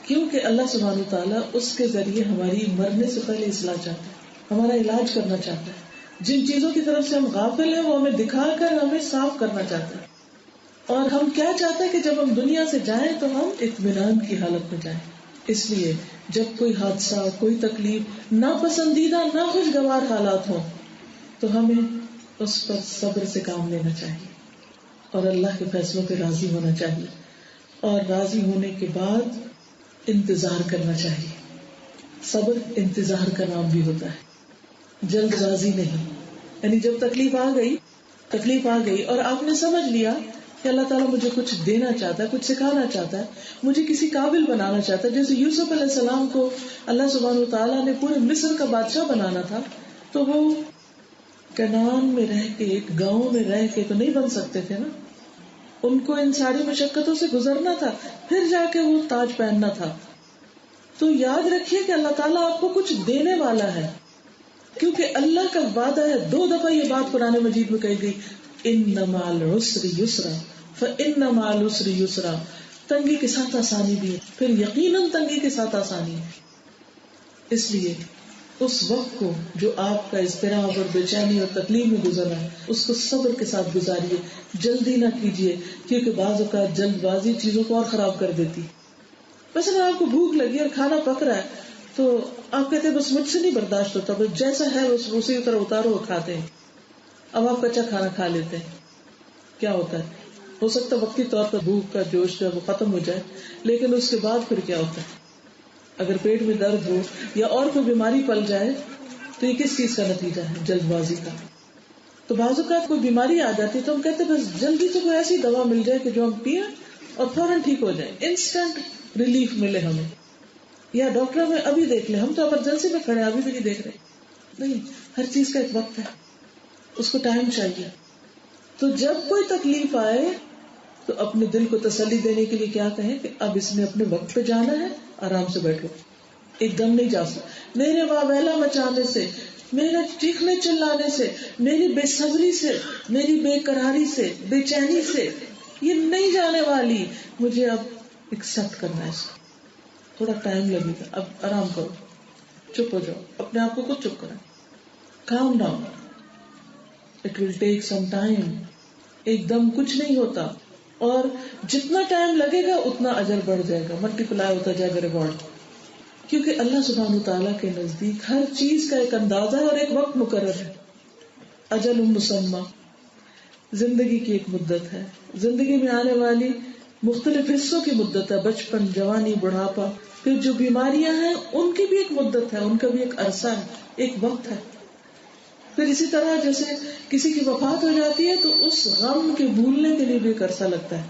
کیونکہ اللہ سبحانہ وتعالیٰ اس کے ذریعے ہماری مرنے سے پہلے اصلاح چاہتا ہے، ہمارا علاج کرنا چاہتا ہے. جن چیزوں کی طرف سے ہم غافل ہیں وہ ہمیں دکھا کر ہمیں صاف کرنا چاہتا ہے. اور ہم کیا چاہتے ہیں کہ جب ہم دنیا سے جائیں تو ہم اطمینان کی حالت میں جائیں. اس لیے جب کوئی حادثہ، کوئی تکلیف، ناپسندیدہ، ناخوشگوار حالات ہوں تو ہمیں اس پر صبر سے کام لینا چاہیے اور اللہ کے فیصلوں پہ راضی ہونا چاہیے. اور راضی ہونے کے بعد انتظار کرنا چاہیے. صبر انتظار کا نام بھی ہوتا ہے، جلد بازی نہیں. یعنی جب تکلیف آ گئی اور آپ نے سمجھ لیا کہ اللہ تعالیٰ مجھے کچھ دینا چاہتا ہے، کچھ سکھانا چاہتا ہے، مجھے کسی قابل بنانا چاہتا ہے. جیسے یوسف علیہ السلام کو اللہ سبحانہ وتعالیٰ نے پورے مصر کا بادشاہ بنانا تھا، تو وہ کنعان میں رہ کے، ایک گاؤں میں رہ کے تو نہیں بن سکتے تھے نا. ان کو ان ساری مشقتوں سے گزرنا تھا، پھر جا کے وہ تاج پہننا تھا. تو یاد رکھیے کہ اللہ تعالیٰ آپ کو کچھ دینے والا ہے، کیونکہ اللہ کا وعدہ ہے. 2 دفعہ یہ بات قرآن مجید میں کہی گئی، ان مع العسر یسرا فان مع العسر یسرا. تنگی کے ساتھ آسانی بھی ہے، پھر یقیناً تنگی کے ساتھ آسانی ہے. اس لیے اس وقت کو جو آپ کا اضطراب اور بے چینی اور تکلیف میں گزرا ہے، اس کو صبر کے ساتھ گزاریے. جلدی نہ کیجیے، کیونکہ بعض اوقات جلد بازی چیزوں کو اور خراب کر دیتی. مثلا آپ کو بھوک لگی اور کھانا پک رہا ہے تو آپ کہتے ہیں بس مجھ سے نہیں برداشت ہوتا، بس جیسا ہے بس اسی طرح اتارو اور کھاتے ہیں. اب آپ کچا کھانا کھا لیتے ہیں. کیا ہوتا ہے؟ ہو سکتا ہے وقتی طور پر بھوک کا جوش جو ہے وہ ختم ہو جائے، لیکن اس کے بعد پھر کیا ہوتا ہے؟ اگر پیٹ میں درد ہو یا اور کوئی بیماری پل جائے تو یہ کس چیز کا نتیجہ ہے؟ جلد بازی کا. تو بعض اوقات کوئی بیماری آ جاتی ہے تو ہم کہتے ہیں بس جلدی سے کوئی ایسی دوا مل جائے کہ جو ہم پیئیں اور فوراً ٹھیک ہو جائے، انسٹنٹ ریلیف ملے ہمیں. یا ڈاکٹر میں ابھی دیکھ لیں، ہم تو ایمرجنسی میں کھڑے ابھی بھی نہیں دیکھ رہے. نہیں، ہر چیز کا ایک وقت ہے، اس کو ٹائم چاہیے. تو جب کوئی تکلیف آئے تو اپنے دل کو تسلی دینے کے لیے کیا کہیں کہ اب اس نے اپنے وقت پہ جانا ہے، آرام سے بیٹھو، ایک دم نہیں جا سکتا. میرے واویلا مچانے سے، میرے چیخنے چلانے سے، میری بے صبری سے، میری بے قراری سے، بے چینی سے یہ نہیں جانے والی. مجھے اب ایکسپٹ کرنا ہے اس کو. تھوڑا ٹائم لگے گا، اب آرام کرو، چپ ہو جاؤ، اپنے آپ کو خود چپ کریں. Calm down, it will take some time. ایک دم کچھ نہیں ہوتا، اور جتنا ٹائم لگے گا اتنا اجر بڑھ جائے گا، ملٹی پلائی ہوتا جائے گا ریوارڈ. کیونکہ اللہ سبحانہ تعالیٰ کے نزدیک ہر چیز کا ایک اندازہ ہے اور ایک وقت مقرر ہے. اجل مسمى، زندگی کی ایک مدت ہے، زندگی میں آنے والی مختلف حصوں کی مدت ہے، بچپن، جوانی، بڑھاپا. پھر جو بیماریاں ہیں ان کی بھی ایک مدت ہے، ان کا بھی ایک عرصہ ہے، ایک وقت ہے. پھر اسی طرح جیسے کسی کی وفات ہو جاتی ہے تو اس غم کے بھولنے کے لیے بھی ایک عرصہ لگتا ہے.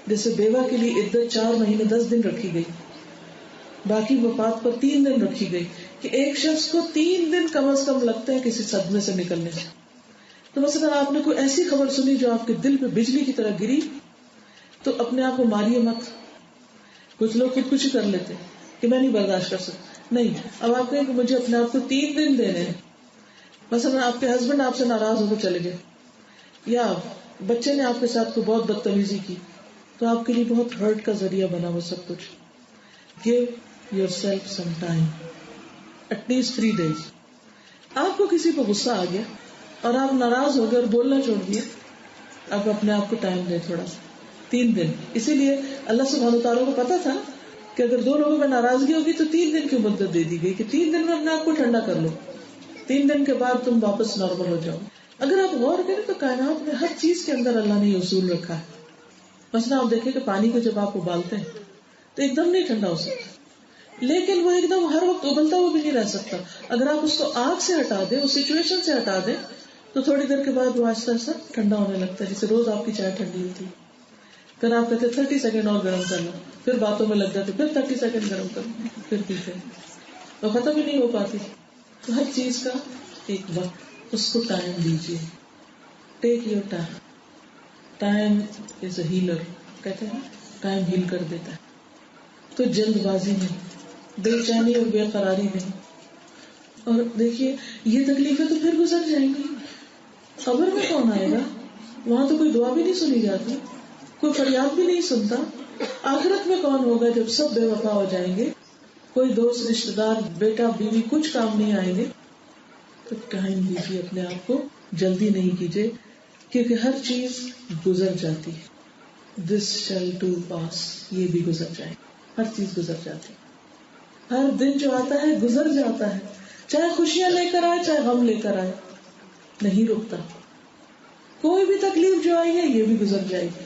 جیسے بیوہ کے لیے عدت 4 مہینے 10 دن رکھی گئی، باقی وفات پر 3 دن رکھی گئی، کہ ایک شخص کو 3 دن کم از کم لگتے ہیں کسی صدمے سے نکلنے سے. تو مثلا آپ نے کوئی ایسی خبر سنی جو آپ کے دل پہ بجلی کی طرح گری، تو اپنے آپ کو ماریے مت. کچھ لوگ خودکشی کر لیتے کہ میں نہیں برداشت کر سکتا. نہیں، اب آپ کہیں کہ مجھے اپنے آپ کو 3 دن دینے ہیں. مثلا آپ کے ہسبینڈ آپ سے ناراض ہو کے چلے گئے، یا بچے نے آپ کے ساتھ کوئی بہت بدتمیزی کی، تو آپ کے لیے بہت ہرٹ کا ذریعہ بنا وہ سب کچھ. Give yourself some time, at least 3 days. آپ کو کسی پہ غصہ آ گیا اور آپ ناراض ہو گئے اور بولنا چھوڑ دیا، اب اپنے آپ کو ٹائم دیں تھوڑا سا، 3 دن. اسی لیے اللہ سبحانہ تعالیٰ کو پتا تھا کہ اگر 2 لوگوں میں ناراضگی ہوگی تو 3 دن کی مدت دے دی گئی کہ 3 دن میں اپنے آپ کو ٹھنڈا کر لو، 3 دن کے بعد تم واپس نارمل ہو جاؤ. اگر آپ غور کریں تو کائنات میں ہر چیز کے اندر اللہ نے یہ اصول رکھا ہے. مثلا آپ دیکھیں کہ پانی کو جب آپ ابالتے ہیں تو ایک دم نہیں ٹھنڈا ہو سکتا، لیکن وہ ایک دم ہر وقت ابلتا ہوا بھی نہیں رہ سکتا. اگر آپ اس کو آگ سے ہٹا دیں، اس سچویشن سے ہٹا دیں، تو تھوڑی دیر کے بعد وہ آہستہ آہستہ ٹھنڈا ہونے لگتا ہے. جیسے روز آپ کی چائے ٹھنڈی ہوتی، پھر آپ کہتے 30 سیکنڈ اور گرم کر لو، پھر باتوں میں لگ جاتے، پھر 30 سیکنڈ گرم کر لو، پھر پیتے، وہ ختم ہی نہیں ہو پاتی. تو ہر چیز کا ایک وقت، اس کو ٹائم دیجیے. Take your time. Time is a healer, کہتے ہیں ٹائم ہیل کر دیتا ہے. تو جلد بازی نہیں, بے چینی اور بے قراری نہیں. اور دیکھیے یہ تکلیفیں تو پھر گزر جائیں گی. قبر میں کون آئے گا؟ وہاں تو کوئی دعا بھی نہیں سنی جاتی, کوئی فریاد بھی نہیں سنتا. آخرت میں کون ہوگا جب سب بے وفا ہو جائیں گے, کوئی دوست رشتے دار بیٹا بیوی کچھ کام نہیں آئیں گے. تو ٹائم دیجیے اپنے آپ کو, جلدی نہیں کیجیے, کیونکہ ہر چیز گزر جاتی ہے. This shall too pass, یہ بھی گزر جائے, ہر چیز گزر جاتی. ہر دن جو آتا ہے گزر جاتا ہے, چاہے خوشیاں لے کر آئے چاہے غم لے کر آئے, نہیں رکتا. کوئی بھی تکلیف جو آئی ہے یہ بھی گزر جائے گی,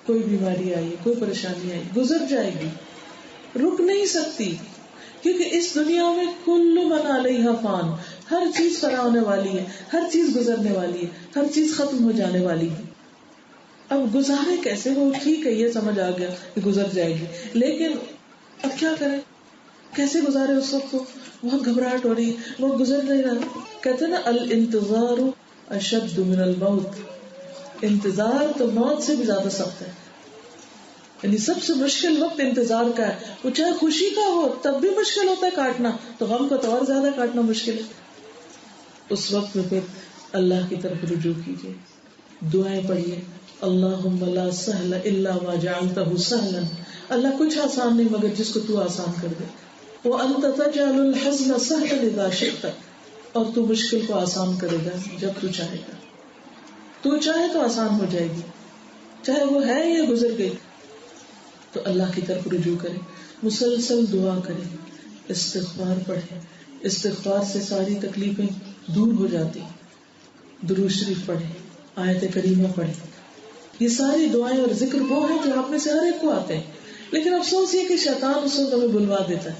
کوئی بیماری آئی, کوئی پریشانی آئی, گزر جائے گی, رک نہیں سکتی. کیونکہ اس دنیا میں کل من علیہا فان, ہر چیز فنا ہونے والی ہے, ہر چیز گزرنے والی ہے, ہر چیز ختم ہو جانے والی ہے. اب گزارے کیسے؟ وہ ٹھیک ہے یہ سمجھ آ گیا کہ گزر جائے گی, لیکن اب کیا کریں, کیسے گزارے اس وقت کو؟ بہت گھبراہٹ ہو رہی ہے, وہ گزر نہیں رہا. کہتے ہیں نا الانتظار اشد من الموت, انتظار تو موت سے بھی زیادہ سخت ہے. یعنی سب سے مشکل وقت انتظار کا ہے. وہ چاہے خوشی کا ہو تب بھی مشکل ہوتا ہے کاٹنا, تو غم کا تو اور زیادہ کاٹنا مشکل ہے. اس وقت میں پھر اللہ کی طرف رجوع کیجیے, دعائیں پڑھیے. اللہم لا سہل الا ما جعلتہ سہلا, اللہ کچھ آسان نہیں مگر جس کو تو آسان کر دے. وانت تجعل الحزن سہلا اذا شئت, اور تو مشکل کو آسان کرے گا جب تو چاہے گا. تو چاہے تو آسان ہو جائے گی, چاہے وہ ہے یا گزر گئی. تو اللہ کی طرف رجوع کریں, مسلسل دعا کریں, استغفار پڑھیں. استغفار سے ساری تکلیفیں دور ہو جاتی. درود شریف پڑھیں, آیت کریمہ پڑھیں. یہ ساری دعائیں اور ذکر وہ ہیں جو آپ میں سے ہر ایک کو آتے ہیں, لیکن افسوس یہ کہ شیطان اس وقت ہمیں بلوا دیتا ہے.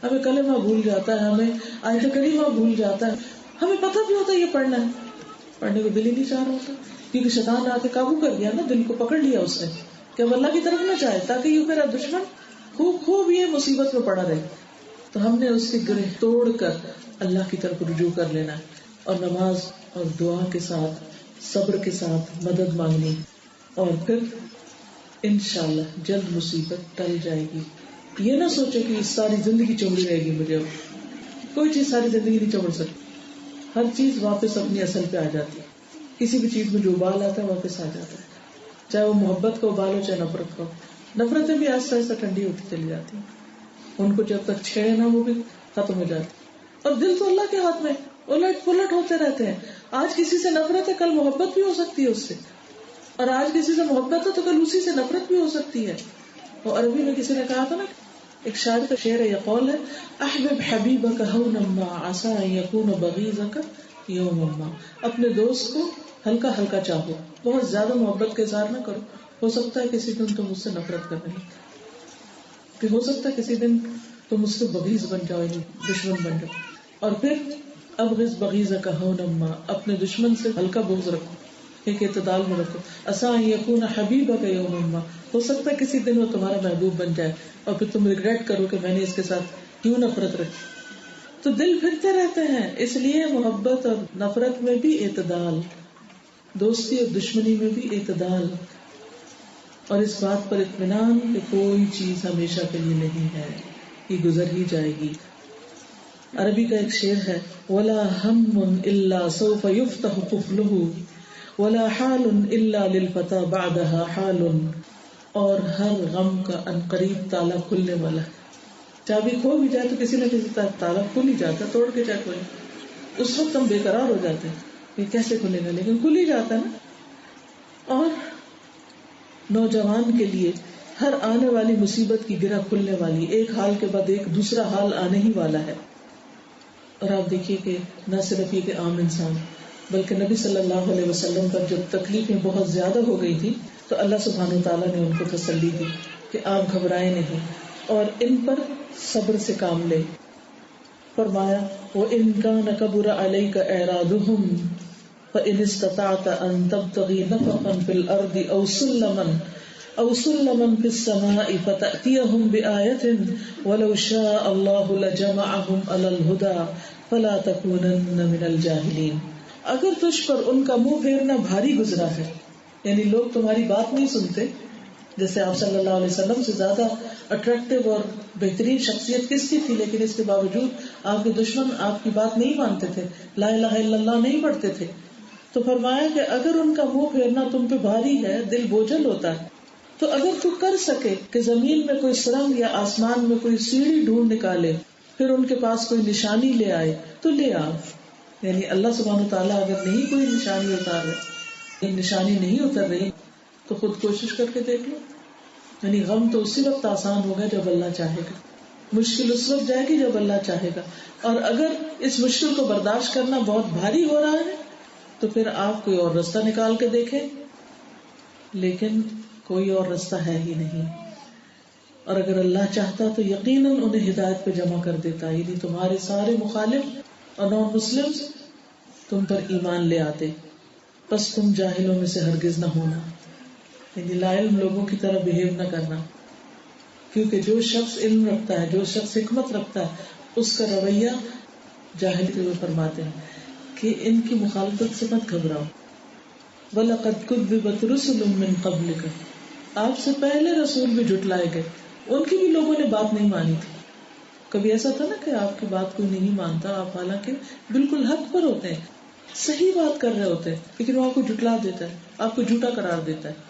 ہمیں کلمہ بھول جاتا ہے, ہمیں آیت کریمہ بھول جاتا ہے. ہمیں پتہ بھی ہوتا ہے یہ پڑھنا ہے, پڑھنے کو دل ہی نہیں چاہ رہا ہوتا, کیونکہ شیطان نے آ کے قابو کر دیا نا, دل کو پکڑ لیا اس نے کہ اب اللہ کی طرف نہ چاہے, تاکہ یہ میرا دشمن خوب یہ مصیبت میں پڑا رہے. تو ہم نے اس کے گرہ توڑ کر اللہ کی طرف رجوع کر لینا ہے, اور نماز اور دعا کے ساتھ صبر کے ساتھ مدد مانگنی, اور پھر انشاءاللہ جلد مصیبت ٹل جائے گی. یہ نہ سوچو کہ ساری زندگی چمڑی رہے گی مجھے, کوئی چیز ساری زندگی نہیں چمڑ سکتی. ہر چیز واپس اپنی اصل پہ آ جاتی ہے. کسی بھی چیز میں جو ابال آتا ہے واپس آ جاتا ہے, چاہے وہ محبت کا ابال ہو چاہے نفرت کا. نفرتیں بھی آہستہ آہستہ ٹھنڈی ہوتی چلی جاتی ہیں, ان کو جب تک چھیڑے نہ وہ بھی ختم ہو جاتی. اور دل تو اللہ کے ہاتھ میں, الٹ پلٹ ہوتے رہتے ہیں. آج کسی سے نفرت ہے کل محبت بھی ہو سکتی ہے اس سے, اور آج کسی سے محبت ہے تو کل اسی سے نفرت بھی ہو سکتی ہے. اور عربی میں کسی نے کہا تھا نا, ایک شاعر کا شعر ہے, یہ قول ہے, احبب حبیبک ہونا ما عسى ان يكون بغيضك يوما ما. اپنے دوست کو ہلکا ہلکا چاہو, بہت زیادہ محبت کا اظہار نہ کرو. ہو سکتا ہے کسی دن تم مجھ سے نفرت کرنے لگے, کہ ہو سکتا ہے کسی دن تم مجھ سے بغیض بن جاؤ, دشمن بن جاؤ. اور پھر ابغض بغیضک ہونا ما, اپنے دشمن سے ہلکا بغض رکھو, ایک اعتدال میں رکھو. عسى ان يكون حبیبک یوما ما, ہو سکتا ہے کسی دن وہ تمہارا محبوب بن جائے, اور پھر تم ریگریٹ کرو کہ میں نے اس کے ساتھ کیوں نفرت رکھی. تو دل پھرتے رہتے ہیں, اس لیے محبت اور نفرت میں بھی اعتدال, دوستی اور دشمنی میں بھی اعتدال, اور اس بات پر اطمینان کہ کوئی چیز ہمیشہ کے لیے نہیں ہے, یہ گزر ہی جائے گی. عربی کا ایک شعر ہے, وَلَا هَمٌّ إِلَّا سَوْفَ يُفْتَحُ قُفْلُهُ وَلَا حَالٌ إِلَّا لِلْفَتَى بَعْدَهَا حَالٌ. اور ہر غم کا عنقریب تالا کھلنے والا ہے. چابی کھو بھی جائے تو کسی نہ کسی طرح تالا کھل ہی جاتا ہے, توڑ کے چاہے کھولے. اس وقت ہم بے قرار ہو جاتے ہیں, یہ کیسے کھلے گا, لیکن کھل ہی جاتا ہے نا. اور نوجوان کے لیے ہر آنے والی مصیبت کی گرہ کھلنے والی, ایک حال کے بعد ایک دوسرا حال آنے ہی والا ہے. اور آپ دیکھیے کہ نہ صرف یہ کہ عام انسان, بلکہ نبی صلی اللہ علیہ وسلم پر جب تکلیفیں بہت زیادہ ہو گئی تھی تو اللہ سبحانہ وتعالیٰ نے ان کو تسلی دی کہ آپ گھبرائے نہیں اور ان پر صبر سے کام لے. فرمایا, وَإِن كَانَ كَبُرَ عَلَيْكَ إِعْرَاضُهُمْ فَإِنِ اسْتَطَعْتَ أَن تَبْتَغِي نَفَقًا فِي الْأَرْضِ أَوْ سُلَّمًا فِي السَّمَاءِ فَتَأْتِيَهُمْ بِآيَةٍ وَلَوْ شَاءَ اللَّهُ لَجَمَعَهُمْ عَلَى الْهُدَى فَلَا تَكُونَنَّ مِنَ الْجَاهِلِينَ. اگر تجھ پر ان کا منہ پھیرنا بھاری گزرا ہے, یعنی لوگ تمہاری بات نہیں سنتے, جیسے آپ صلی اللہ علیہ وسلم سے زیادہ اٹریکٹیو اور بہترین شخصیت کس کی تھی، لیکن اس کے باوجود آپ کے دشمن آپ کی بات نہیں مانتے تھے، لا الہ الا اللہ نہیں پڑھتے تھے. تو فرمایا کہ اگر ان کا منہ پھیرنا تم پہ بھاری ہے، دل بوجھل ہوتا ہے، تو اگر تو کر سکے کہ زمین میں کوئی سرنگ یا آسمان میں کوئی سیڑھی ڈھونڈ نکالے، پھر ان کے پاس کوئی نشانی لے آئے تو لے آؤ. یعنی اللہ سبحانہ وتعالیٰ اگر نہیں کوئی نشانی اتار رہے، نشانی نہیں اتر رہی، تو خود کوشش کر کے دیکھ لو. یعنی غم تو اسی وقت آسان ہوگا جب اللہ چاہے گا، مشکل اس وقت جائے گی جب اللہ چاہے گا. اور اگر اس مشکل کو برداشت کرنا بہت بھاری ہو رہا ہے تو پھر آپ کوئی اور راستہ نکال کے دیکھیں، لیکن کوئی اور راستہ ہے ہی نہیں. اور اگر اللہ چاہتا تو یقیناً انہیں ہدایت پہ جمع کر دیتا. یعنی تمہارے سارے مخالف اور نان مسلم تم پر ایمان لے آتے، بس تم جاہلوں میں سے ہرگز نہ ہونا. یعنی لا علم لوگوں کی طرح بہیو نہ کرنا، کیونکہ جو شخص علم رکھتا ہے، جو شخص حکمت رکھتا ہے، اس کا رویہ جاہل کے وہ فرماتے ہیں کہ ان کی مخالفت سے مت گھبراؤ. وَلَقَدْ كُذِّبَتْ رُسُلٌ مِّن قَبْلِكَ، آپ سے پہلے رسول بھی جھٹلائے گئے، ان کی بھی لوگوں نے بات نہیں مانی تھی. کبھی ایسا تھا نا کہ آپ کی بات کوئی نہیں مانتا، آپ حالانکہ بالکل حق پر ہوتے ہیں، صحیح بات کر رہے ہوتے ہیں، لیکن وہ آپ کو جھٹلا دیتا ہے، آپ کو جھوٹا قرار دیتا ہے.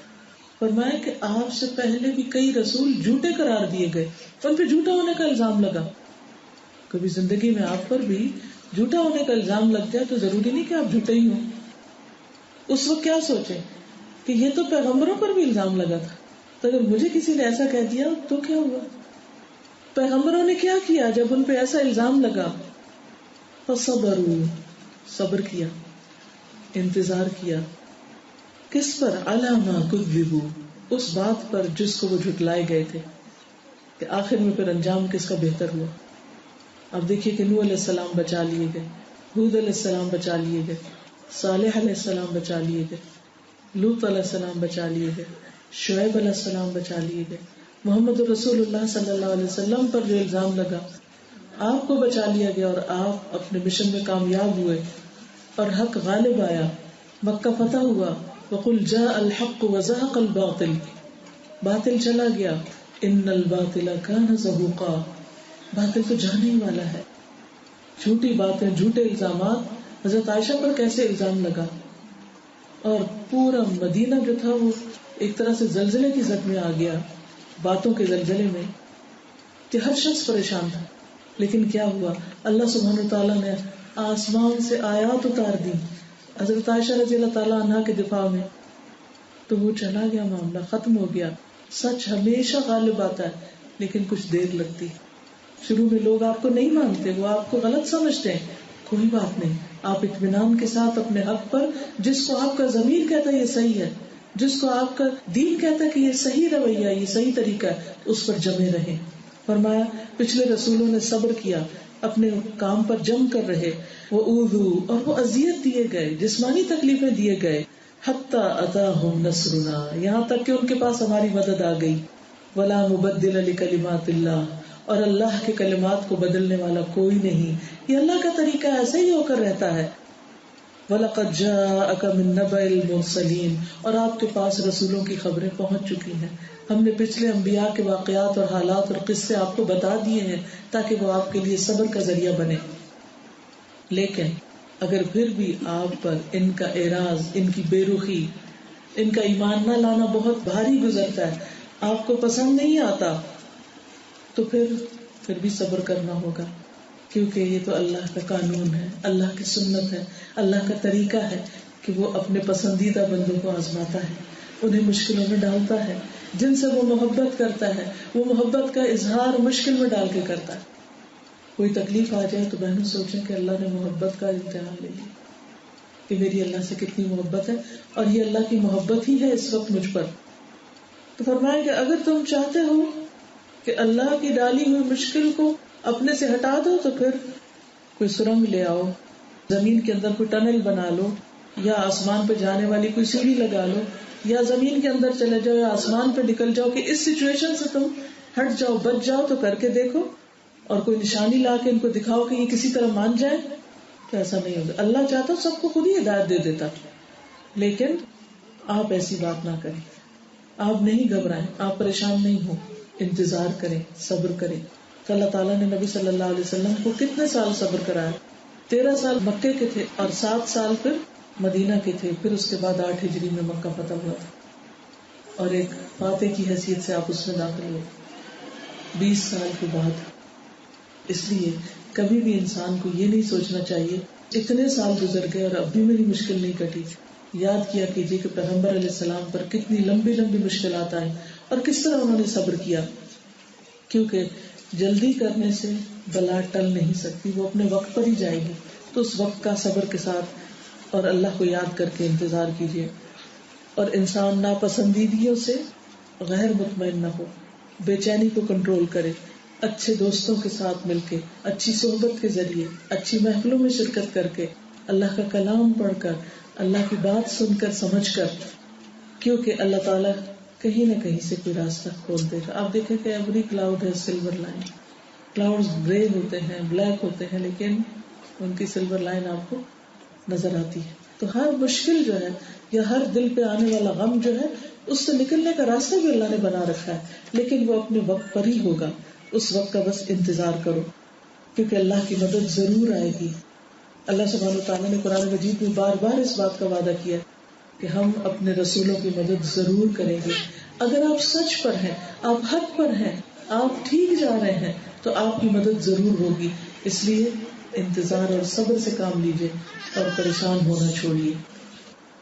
فرمایا کہ آپ سے پہلے بھی کئی رسول جھوٹے قرار دیے گئے، ان پہ جھوٹا ہونے کا الزام لگا. کبھی زندگی میں آپ پر بھی جھوٹا ہونے کا الزام لگ جائے تو ضروری نہیں کہ آپ جھوٹے ہی ہوں. اس وقت کیا سوچیں کہ یہ تو پیغمبروں پر بھی الزام لگا تھا، تو اگر مجھے کسی نے ایسا کہہ دیا تو کیا ہوا؟ پیغمبروں نے کیا کیا جب ان پہ ایسا الزام لگا؟ فصبروا، صبر کیا، انتظار کیا. کس پر؟ علی ما کذبوا، اس بات پر جس کو وہ جھٹلائے گئے تھے. کہ آخر میں پھر انجام کس کا بہتر ہوا؟ اب دیکھیے کہ نوح علیہ السلام بچا لیے گئے، ہود علیہ السلام بچا لیے گئے، صالح علیہ السلام بچا لیے گئے، لوط علیہ السلام بچا لیے گئے، شعیب علیہ السلام بچا لیے گئے. محمد رسول اللہ صلی اللہ علیہ وسلم پر جو الزام لگا، آپ کو بچا لیا گیا اور آپ اپنے مشن میں کامیاب ہوئے اور حق غالب آیا، مکہ فتح ہوا. وَقُلْ جَاءَ الْحَقُّ وَزَهَقَ الْبَاطِلُ، باطل چلا گیا. إِنَّ الْبَاطِلَ كَانَ زَهُوقًا، باطل تو جانے ہی والا ہے. جھوٹی باتیں، جھوٹے الزامات. حضرت عائشہ پر کیسے الزام لگا، اور پورا مدینہ جو تھا وہ ایک طرح سے زلزلے کی زد میں آ گیا، باتوں کے زلزلے میں، کہ ہر شخص پریشان تھا. لیکن کیا ہوا؟ اللہ سبحانہ وتعالیٰ نے آسمان سے آیات اتار دی حضرت عائشہ رضی اللہ تعالیٰ عنہ کے دفاع میں، تو وہ چلا گیا، معاملہ ختم ہو گیا. سچ ہمیشہ غالب آتا ہے، لیکن کچھ دیر لگتی. شروع میں لوگ آپ کو نہیں مانتے، وہ آپ کو غلط سمجھتے ہیں، کوئی بات نہیں، آپ اطمینان کے ساتھ اپنے حق پر، جس کو آپ کا ضمیر کہتا ہے یہ صحیح ہے، جس کو آپ کا دین کہتا ہے کہ یہ صحیح رویہ، یہ صحیح طریقہ ہے، اس پر جمے رہیں. فرمایا پچھلے رسولوں نے صبر کیا، اپنے کام پر جم کر رہے. وہ اوذو، اور وہ اذیت دیے گئے، جسمانی تکلیفیں دیے گئے. حتی اتاہم نصرنا، یہاں تک کہ ان کے پاس ہماری مدد آ گئی. ولا مبدل لکلمات اللہ، اور اللہ کے کلمات کو بدلنے والا کوئی نہیں. یہ اللہ کا طریقہ ایسا ہی ہو کر رہتا ہے. وَلَقَدْ جَاءَكَ مِن نَّبَإِ الْمُرْسَلِينَ، اور آپ کے پاس رسولوں کی خبریں پہنچ چکی ہیں. ہم نے پچھلے انبیاء کے واقعات اور حالات اور قصے آپ کو بتا دیے ہیں تاکہ وہ آپ کے لیے صبر کا ذریعہ بنے. لیکن اگر پھر بھی آپ پر ان کا اعراض، ان کی بے رخی، ان کا ایمان نہ لانا بہت بھاری گزرتا ہے، آپ کو پسند نہیں آتا، تو پھر بھی صبر کرنا ہوگا، کیونکہ یہ تو اللہ کا قانون ہے، اللہ کی سنت ہے، اللہ کا طریقہ ہے کہ وہ اپنے پسندیدہ بندوں کو آزماتا ہے، انہیں مشکلوں میں ڈالتا ہے. جن سے وہ محبت کرتا ہے وہ محبت کا اظہار مشکل میں ڈال کے کرتا ہے. کوئی تکلیف آ جائے تو بہنوں سوچیں کہ اللہ نے محبت کا امتحان لے لیا، کہ میری اللہ سے کتنی محبت ہے، اور یہ اللہ کی محبت ہی ہے اس وقت مجھ پر. تو فرمایا کہ اگر تم چاہتے ہو کہ اللہ کی ڈالی ہوئی مشکل کو اپنے سے ہٹا دو تو پھر کوئی سرنگ لے آؤ، زمین کے اندر کوئی ٹنل بنا لو، یا آسمان پہ جانے والی کوئی سیڑھی لگا لو، یا زمین کے اندر چلے جاؤ، یا آسمان پہ نکل جاؤ کہ اس سچویشن سے تم ہٹ جاؤ، بچ جاؤ. تو کر کے دیکھو، اور کوئی نشانی لا کے ان کو دکھاؤ کہ یہ کسی طرح مان جائے. تو ایسا نہیں ہوگا. اللہ چاہتا سب کو خود ہی ہدایت دے دیتا، لیکن آپ ایسی بات نہ کریں. آپ نہیں گھبرائیں، آپ پریشان نہیں ہو، انتظار کریں، صبر کریں. تو اللہ تعالیٰ نے نبی صلی اللہ علیہ وسلم کو کتنے سال صبر کرایا؟ 13 سال مکے کے تھے اور 7 سال پھر مدینہ کے تھے. پھر اس کے بعد 8 ہجری میں مکہ فتح ہوا تھا اور ایک فاتح کی حیثیت سے آپ اس میں داخل ہوئے 20 سال کے بعد. اس لیے کبھی بھی انسان کو یہ نہیں سوچنا چاہیے اتنے سال گزر گئے اور اب بھی میری مشکل نہیں کٹی. یاد کیا کیجیے کہ پیغمبر علیہ السلام پر کتنی لمبی لمبی مشکلات آئیں اور کس طرح انہوں نے صبر کیا. کیونکہ جلدی کرنے سے بلا ٹل نہیں سکتی، وہ اپنے وقت پر ہی جائے گی. تو اس وقت کا صبر کے ساتھ اور اللہ کو یاد کر کے انتظار کیجیے. اور انسان ناپسندیدگیوں سے غیر مطمئن نہ ہو، بے چینی کو کنٹرول کرے. اچھے دوستوں کے ساتھ مل کے، اچھی صحبت کے ذریعے، اچھی محفلوں میں شرکت کر کے، اللہ کا کلام پڑھ کر، اللہ کی بات سن کر، سمجھ کر. کیونکہ اللہ تعالیٰ کہیں نہ کہیں سے کوئی راستہ کھول دے گا. آپ دیکھیں کہ ایوری کلاؤڈ ہے سلور لائن. کلاؤڈ گرے ہوتے ہیں، بلیک ہوتے ہیں، لیکن ان کی سلور لائن آپ کو نظر آتی ہے. تو ہر مشکل جو ہے یا ہر دل پہ آنے والا غم جو ہے، اس سے نکلنے کا راستہ بھی اللہ نے بنا رکھا ہے، لیکن وہ اپنے وقت پر ہی ہوگا. اس وقت کا بس انتظار کرو، کیونکہ اللہ کی مدد ضرور آئے گی. اللہ سبحانہ وتعالیٰ نے قرآن مجید میں بار بار اس بات کا وعدہ کیا کہ ہم اپنے رسولوں کی مدد ضرور کریں گے. اگر آپ سچ پر ہیں، آپ حق پر ہیں، آپ ٹھیک جا رہے ہیں، تو آپ کی مدد ضرور ہوگی. اس لیے انتظار اور صبر سے کام لیجیے اور پریشان ہونا چھوڑیے.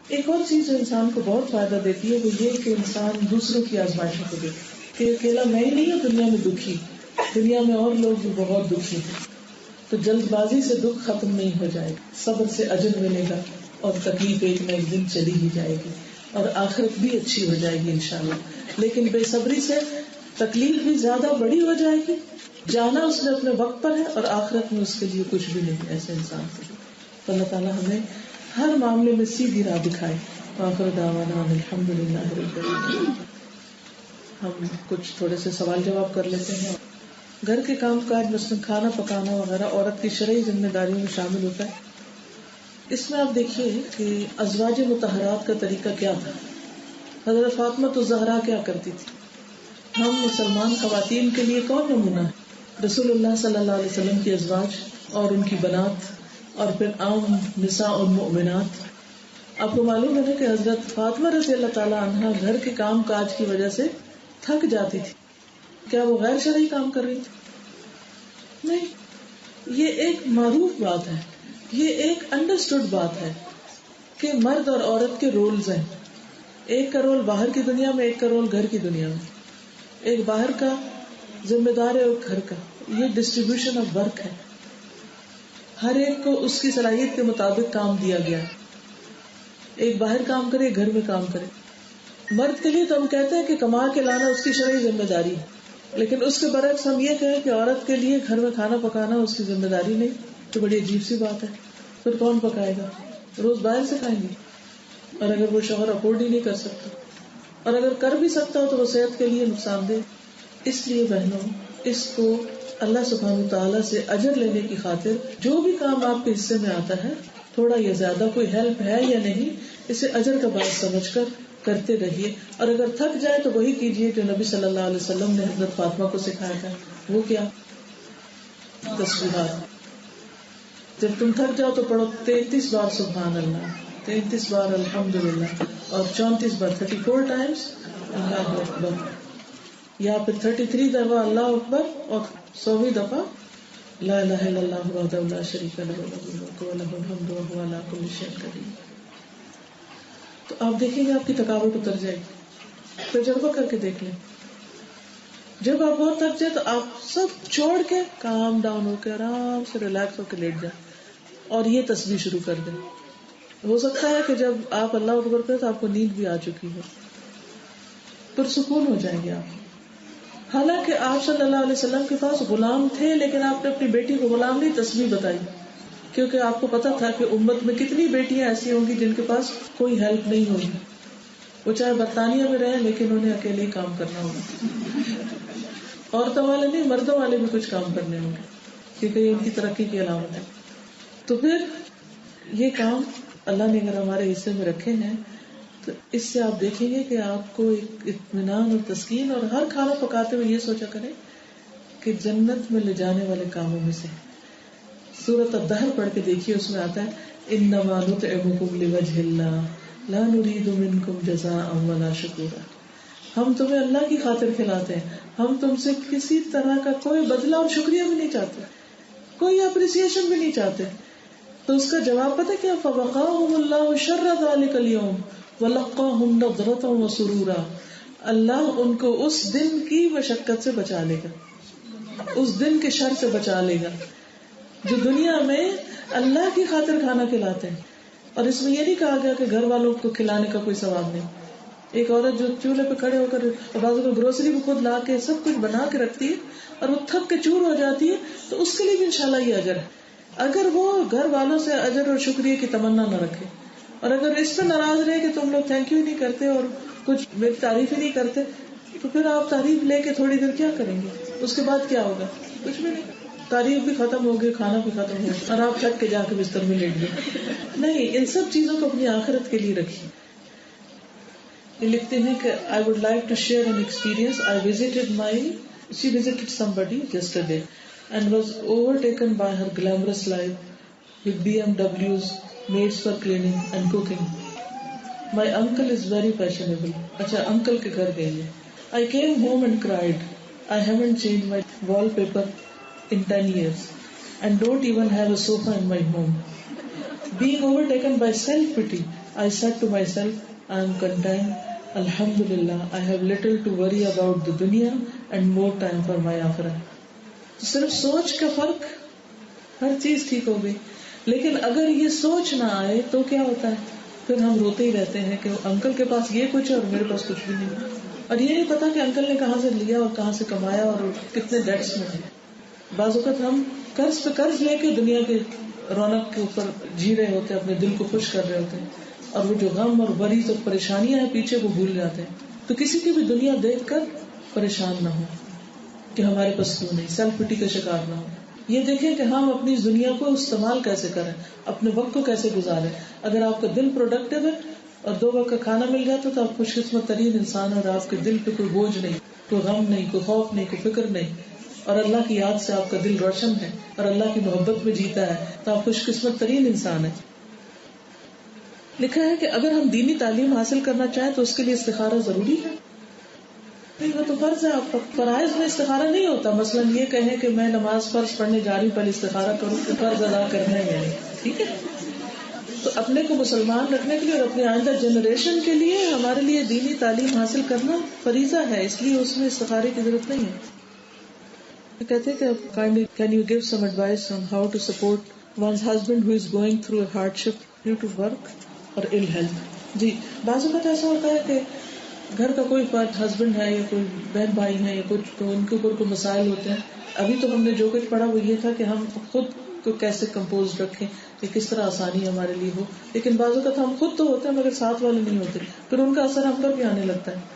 ایک اور چیز جو انسان کو بہت فائدہ دیتی ہے وہ یہ کہ انسان دوسروں کی آزمائشوں کو دیکھے کہ اکیلا میں ہی نہیں ہوں دنیا میں دکھی، دنیا میں اور لوگ بھی بہت دکھی ہیں. تو جلد بازی سے دکھ ختم نہیں ہو جائے گا، صبر سے اجر ملے گا اور تکلیف ایک نہ ایک دن چلی ہی جائے گی اور آخرت بھی اچھی ہو جائے گی انشاءاللہ. لیکن بے صبری سے تکلیف بھی زیادہ بڑی ہو جائے گی. جانا اس نے اپنے وقت پر ہے اور آخرت میں اس کے لیے کچھ بھی نہیں ایسے انسان کے لیے. تو اللہ تعالیٰ ہمیں ہر معاملے میں سیدھی راہ دکھائے. آخر دعوانا الحمدللہ رب العالمین. ہم کچھ تھوڑے سے سوال جواب کر لیتے ہیں. گھر کے کام کاج مثلاً کھانا پکانا وغیرہ عورت کی شرعی ذمہ داریوں میں شامل ہوتا ہے. اس میں آپ دیکھیے کہ ازواج مطہرات کا طریقہ کیا تھا. حضرت فاطمہ الزہرا کیا کرتی تھی؟ ہم مسلمان خواتین کے لیے کون نمونہ ہے؟ رسول اللہ صلی اللہ علیہ وسلم کی ازواج اور ان کی بنات اور پھر عام نساء المؤمنات. آپ کو معلوم ہے کہ حضرت فاطمہ رضی اللہ تعالیٰ عنہا گھر کے کام کاج کی وجہ سے تھک جاتی تھی. کیا وہ غیر شرعی کام کر رہی تھی؟ نہیں. یہ ایک معروف بات ہے، یہ ایک انڈرسٹوڈ بات ہے کہ مرد اور عورت کے رولز ہیں. ایک کا رول باہر کی دنیا میں، ایک کا رول گھر کی دنیا میں. ایک باہر کا ذمہ دار ہے اور گھر کا. یہ ڈسٹریبیوشن آف ورک ہے. ہر ایک کو اس کی صلاحیت کے مطابق کام دیا گیا. ایک باہر کام کرے، گھر میں کام کرے. مرد کے لیے تو ہم کہتے ہیں کہ کما کے لانا اس کی شرعی ذمہ داری ہے، لیکن اس کے برعکس ہم یہ کہیں کہ عورت کے لیے گھر میں کھانا پکانا اس کی ذمہ داری نہیں. تو بڑی عجیب سی بات ہے. پھر کون پکائے گا؟ روز باہر سے کھائیں گے. اور اگر وہ شوہر افورڈ ہی نہیں کر سکتا، اور اگر کر بھی سکتا ہو تو وہ صحت کے لیے نقصان دہ. اس لیے بہنوں، اس کو اللہ سبحانہ وتعالیٰ سے اجر لینے کی خاطر جو بھی کام آپ کے حصے میں آتا ہے، تھوڑا یا زیادہ، کوئی ہیلپ ہے یا نہیں، اسے اجر کا باعث سمجھ کر کرتے رہیے. اور اگر تھک جائے تو وہی کیجیے جو نبی صلی اللہ علیہ وسلم نے حضرت فاطمہ کو سکھایا تھا. وہ کیا؟ تسبیحات. جب تم تھک جاؤ تو پڑھو 33 بار سبحان اللہ، 33 بار الحمدللہ، اور 34 بار 34 ٹائمز اللہ اکبر، یا پھر 33 دفعہ اللہ اکبر اور 100ویں دفعہ لا الہ الا اللہ وحدہ لا شریک لہ لہ الملک و لہ الحمد وہو علی کل شیء قدیر. تو آپ دیکھیں گے آپ کی تھکاوٹ اتر جائے گی. تجربہ کر کے دیکھ لیں. جب آپ بہت تھک جائے تو آپ سب چھوڑ کے کام ڈاؤن ہو کے آرام سے ریلیکس ہو کے لیٹ جائیں اور یہ تسبیح شروع کر دیں. ہو سکتا ہے کہ جب آپ اللہ اکبر کریں تو آپ کو نیند بھی آ چکی ہو، پرسکون ہو جائیں گے آپ. حالانکہ آپ صلی اللہ علیہ وسلم کے پاس غلام تھے، لیکن آپ نے اپنی بیٹی کو غلام نہیں تسبیح بتائی، کیونکہ آپ کو پتا تھا کہ امت میں کتنی بیٹیاں ایسی ہوں گی جن کے پاس کوئی ہیلپ نہیں ہوگی. وہ چاہے برطانیہ میں رہیں لیکن انہیں اکیلے ہی کام کرنا ہوگا. عورتوں والے نہیں، مردوں والے بھی کچھ کام کرنے ہوں گے، کیونکہ یہ ان کی ترقی کی علامت ہے. تو پھر یہ کام اللہ نے اگر ہمارے حصے میں رکھے ہیں تو اس سے آپ دیکھیں گے کہ آپ کو ایک اطمینان اور تسکین، اور ہر کھانا پکاتے ہوئے یہ سوچا کریں کہ جنت میں لے جانے والے کاموں میں سے سورۃ الدہر پڑھ کے دیکھیے، اس میں آتا ہے انما نطعمکم لوجہ اللہ لا نرید منکم جزاء ولا شکورا، ہم تمہیں اللہ کی خاطر کھلاتے ہیں، ہم تم سے کسی طرح کا کوئی بدلہ اور شکریہ بھی نہیں چاہتے، کوئی اپریسیشن بھی نہیں چاہتے. تو اس کا جواب پتہ کیا؟ فوقاهم اللہ شر ذلک اليوم ولقاهم نضرۃ وسرورا، اللہ ان کو اس دن کی مشقت سے بچا لے گا، اس دن کے شر سے بچا لے گا جو دنیا میں اللہ کی خاطر کھانا کھلاتے ہیں. اور اس میں یہ نہیں کہا گیا کہ گھر والوں کو کھلانے کا کوئی ثواب نہیں. ایک عورت جو چولہے پہ کھڑے ہو کر بازو کو گروسری بھی خود لا کے سب کچھ بنا کے رکھتی ہے اور وہ تھک کے چور ہو جاتی ہے، تو اس کے لیے بھی انشاءاللہ یہ اجر ہے، اگر وہ گھر والوں سے اجر اور شکریہ کی تمنا نہ رکھے. اور اگر اس پہ ناراض رہے کہ تم لوگ تھینک یو نہیں کرتے اور کچھ میری تعریف ہی نہیں کرتے، تو پھر آپ تعریف لے کے تھوڑی دیر کیا کریں گے؟ اس کے بعد کیا ہوگا؟ کچھ بھی نہیں. تعریف بھی ختم ہوگی، کھانا بھی ختم ہوگا، اور آپ تھک کے جا کے بستر میں لیٹ گئے. نہیں، ان سب چیزوں کو اپنی آخرت کے لیے رکھیے. یہ لکھتے ہیں کہ I would like to share an experience. She visited somebody yesterday and was overtaken by her glamorous life with BMWs, maids for cleaning and cooking. My uncle is very fashionable. اچھا uncle کے گھر گئی ہے. I came home and cried. I haven't changed my wallpaper in 10 years and don't even have a sofa in my home. Being overtaken by self-pity, I said to myself, I am content. Alhamdulillah, I have little to worry about the dunya and more time for my akhirah. صرف سوچ کا فرق، ہر چیز ٹھیک ہو گئی. لیکن اگر یہ سوچ نہ آئے تو کیا ہوتا ہے؟ پھر ہم روتے ہی رہتے ہیں کہ انکل کے پاس یہ کچھ ہے اور میرے پاس کچھ بھی نہیں، اور یہ نہیں پتا کہ انکل نے کہاں سے لیا اور کہاں سے کمایا اور کتنے ڈیٹس میں ہے. بعض اوقات ہم قرض پہ قرض لے کے دنیا کے رونق کے اوپر جی رہے ہوتے ہیں، اپنے دل کو خوش کر رہے ہوتے ہیں، اور وہ جو غم اور غریض اور پریشانیاں ہیں پیچھے وہ بھول جاتے ہیں. تو کسی کی بھی دنیا دیکھ کر پریشان نہ ہو کہ ہمارے پاس کیوں نہیں، سیلف پٹی کا شکار نہ ہو. یہ دیکھیں کہ ہم اپنی دنیا کو استعمال کیسے کریں، اپنے وقت کو کیسے گزاریں. اگر آپ کا دل پروڈکٹیو ہے اور 2 وقت کا کھانا مل جاتا تو آپ خوش قسمت ترین انسان ہیں، اور آپ کے دل پہ کوئی بوجھ نہیں، کوئی غم نہیں، کوئی خوف نہیں، کوئی فکر نہیں، اور اللہ کی یاد سے آپ کا دل روشن ہے اور اللہ کی محبت میں جیتا ہے، تو آپ خوش قسمت ترین انسان ہیں. لکھا ہے کہ اگر ہم دینی تعلیم حاصل کرنا چاہیں تو اس کے لیے استخارہ ضروری ہے. نہیں، وہ تو فرض ہے. آپ فرائض میں استخارہ نہیں ہوتا. مثلاً یہ کہیں کہ میں نماز فرض پڑھنے جا رہی ہوں، پہلے استخارہ کروں کہ فرض ادا کرنا ہے یا نہیں. ٹھیک ہے، تو اپنے کو مسلمان رکھنے کے لیے اور اپنی آئندہ جنریشن کے لیے ہمارے لیے دینی تعلیم حاصل کرنا فریضہ ہے، اس لیے اس میں استخارے کی ضرورت نہیں ہے. کہتے ہیں کہ kindly can you give some advice on how to support one's husband who is going through a hardship due to work or ill health. جی، بعض اوقات ایسا ہوتا ہے کہ گھر کا کوئی فرد، ہسبینڈ ہے یا کوئی بہن بھائی ہے یا کچھ، تو ان کے اوپر کوئی مسائل ہوتے ہیں. ابھی تو ہم نے جو کچھ پڑھا وہ یہ تھا کہ ہم خود کو کیسے کمپوز رکھیں کہ کس طرح آسانی ہمارے لیے ہو. لیکن بعض اوقات ہم خود تو ہوتے ہیں مگر ساتھ والے نہیں ہوتے، پھر ان کا اثر ہم پر بھی آنے لگتا ہے.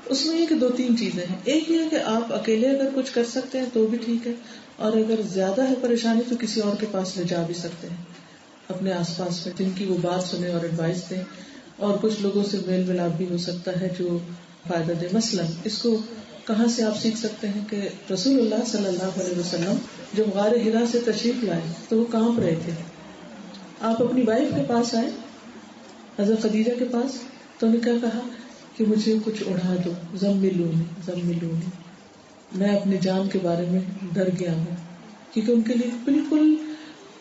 اس میں یہ کہ 2-3 چیزیں ہیں. ایک یہ کہ آپ اکیلے اگر کچھ کر سکتے ہیں تو بھی ٹھیک ہے، اور اگر زیادہ ہے پریشانی تو کسی اور کے پاس لے جا بھی سکتے ہیں اپنے آس پاس میں، جن کی وہ بات سنیں اور ایڈوائس دیں. اور کچھ لوگوں سے میل ملاپ بھی ہو سکتا ہے جو فائدہ دے. مثلا اس کو کہاں سے آپ سیکھ سکتے ہیں کہ رسول اللہ صلی اللہ علیہ وسلم جب غار حرا سے تشریف لائے تو وہ کانپ رہے تھے. آپ اپنی وائف کے پاس آئے، حضرت خدیجہ کے پاس، تو انہوں نے کیا کہا کہ مجھے کچھ اڑا دو، زملونی، میں اپنی جان کے بارے میں ڈر گیا ہوں. کیونکہ ان کے لیے بالکل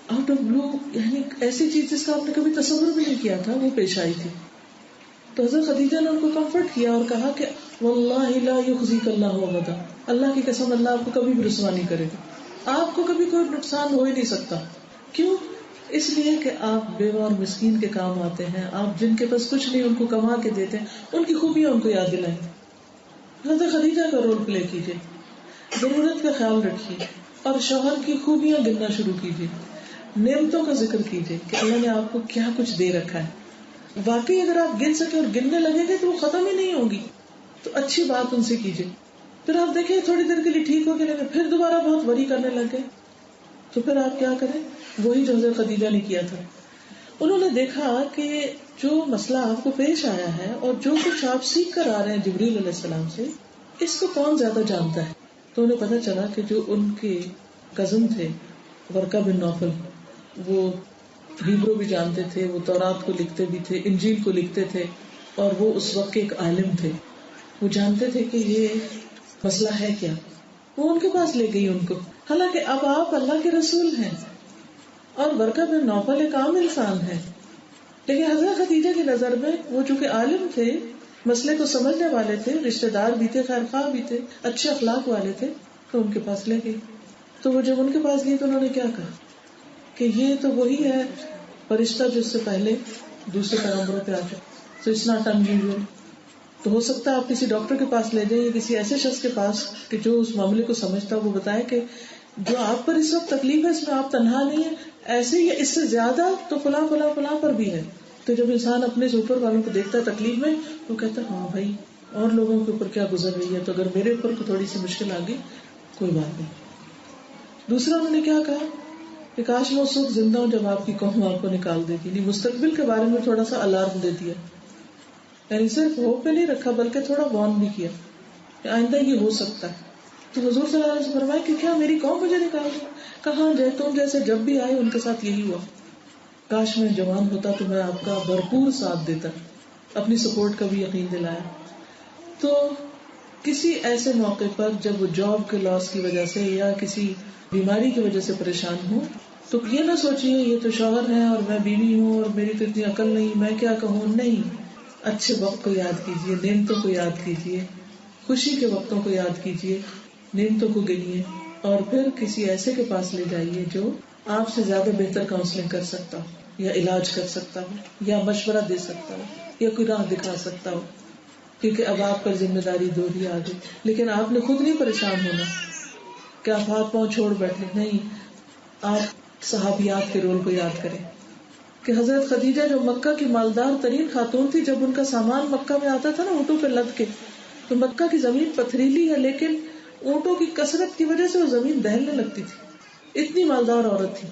آؤٹ آف بلو، یعنی ایسی چیز جس کا آپ نے کبھی تصور بھی نہیں کیا تھا، وہ پیش آئی تھی. تو حضرت خدیجہ نے ان کو کمفرٹ کیا اور کہا کہ واللہ لا یخزیک اللہ ابدا، اللہ کی قسم اللہ آپ کو کبھی بھی رسوا نہیں کرے گا، آپ کو کبھی کوئی نقصان ہو ہی نہیں سکتا. کیوں؟ اس لیے کہ آپ بیوہ اور مسکین کے کام آتے ہیں، آپ جن کے پاس کچھ نہیں ان کو کما کے دیتے ہیں، ان کی خوبیاں ان کو یاد دلائیں. حضرت خدیجہ کا رول پلے کیجیے، ضرورت کا خیال رکھیے اور شوہر کی خوبیاں گننا شروع کیجیے، نعمتوں کا ذکر کیجیے کہ اللہ نے آپ کو کیا کچھ دے رکھا ہے. واقعی اگر آپ گن سکے اور گننے لگیں گے تو وہ ختم ہی نہیں ہوگی. تو اچھی بات ان سے کیجیے. پھر آپ دیکھیں تھوڑی دیر کے لیے ٹھیک ہو گئے لیکن پھر دوبارہ بہت وری کرنے لگ گئے، تو پھر آپ کیا کریں؟ وہی جو حضرت خدیجہ نے کیا تھا. انہوں نے دیکھا کہ جو مسئلہ آپ کو پیش آیا ہے اور جو کچھ آپ سیکھ کر آ رہے ہیں جبریل علیہ السلام سے، اس کو کون زیادہ جانتا ہے. تو انہیں پتا چلا کہ جو ان کے کزن تھے ورقہ بن نوفل، وہ ہیبرو بھی جانتے تھے، وہ تورات کو لکھتے بھی تھے، انجیل کو لکھتے تھے، اور وہ اس وقت کے ایک عالم تھے. وہ جانتے تھے کہ یہ مسئلہ ہے کیا. وہ ان کے پاس لے گئی ان کو، حالانکہ اب آپ اللہ کے رسول ہیں اور ورقہ بن نوفل ایک عام انسان ہے. لیکن حضرت خدیجہ کی نظر میں وہ چونکہ عالم تھے، مسئلے کو سمجھنے والے تھے، رشتہ دار بھی تھے، خیر خواہ بھی تھے، اچھے اخلاق والے تھے، تو ان کے پاس لے گئی. تو وہ جب ان کے پاس گئی تو انہوں نے کیا کہا کہ یہ تو وہی ہے فرشتہ جو اس سے پہلے دوسرے پیغمبروں پہ آ چکا. تو اٹس ناٹ انیوزول. تو ہو سکتا ہے آپ کسی ڈاکٹر کے پاس لے جائیں یا کسی ایسے شخص کے پاس کہ جو اس معاملے کو سمجھتا ہو، وہ بتائے کہ جو آپ پر اس وقت تکلیف ہے اس میں آپ تنہا نہیں ہیں، ایسے ہی اس سے زیادہ تو فلاں فلاں فلاں پر بھی ہے. تو جب انسان اپنے سے اوپر والوں کو دیکھتا ہے تکلیف میں، وہ کہتا ہے ہاں بھائی اور لوگوں کے اوپر کیا گزر رہی ہے، تو اگر میرے اوپر تھوڑی سی مشکل آ گئی کوئی بات نہیں. دوسرا انہوں نے کیا کہا کہ کاش میں اس وقت زندہ ہوں جب آپ کی قوم آپ کو نکال دیتی. نہیں، مستقبل کے بارے میں تھوڑا سا الارم دے دیا، یعنی صرف ہوپ پہ نہیں رکھا بلکہ تھوڑا وارن بھی کیا کہ آئندہ یہ ہو سکتا ہے. تو حضور صلی اللہ علیہ وسلم فرمایا کہ کیا میری قوم مجھے نکال دے؟ کہاں تم جیسے جب بھی آئے ان کے ساتھ یہی ہوا. کاش میں جوان ہوتا تو میں آپ کا بھرپور ساتھ دیتا، اپنی سپورٹ کا بھی یقین دلایا. تو کسی ایسے موقع پر جب وہ جاب کے لاس کی وجہ سے یا کسی بیماری کی وجہ سے پریشان ہوں، تو یہ نہ سوچیے یہ تو شوہر ہے اور میں بیوی ہوں اور میری تو اتنی عقل نہیں، میں کیا کہوں. نہیں، اچھے وقت کو یاد کیجیے، نعمتوں کو یاد کیجیے، خوشی کے وقتوں کو یاد کیجیے، نعمتوں کو گنیے، اور پھر کسی ایسے کے پاس لے جائیے جو آپ سے زیادہ بہتر کاؤنسلنگ کر سکتا ہو یا علاج کر سکتا ہو یا مشورہ دے سکتا ہو یا کوئی راہ دکھا سکتا ہو. کیونکہ اب آپ پر ذمہ داری دو ہی آ گئی. لیکن آپ نے خود نہیں پریشان ہونا کہ آپ ہاتھ پاؤں چھوڑ بیٹھے. نہیں، آپ صحابیات کے رول کو یاد کریں کہ حضرت خدیجہ جو مکہ کی مالدار ترین خاتون تھی، جب ان کا سامان مکہ میں آتا تھا نا اونٹوں پہ لد کے، تو مکہ کی زمین پتھریلی ہے لیکن اونٹوں کی کثرت کی وجہ سے وہ زمین دہلنے لگتی تھی. اتنی مالدار عورت تھی.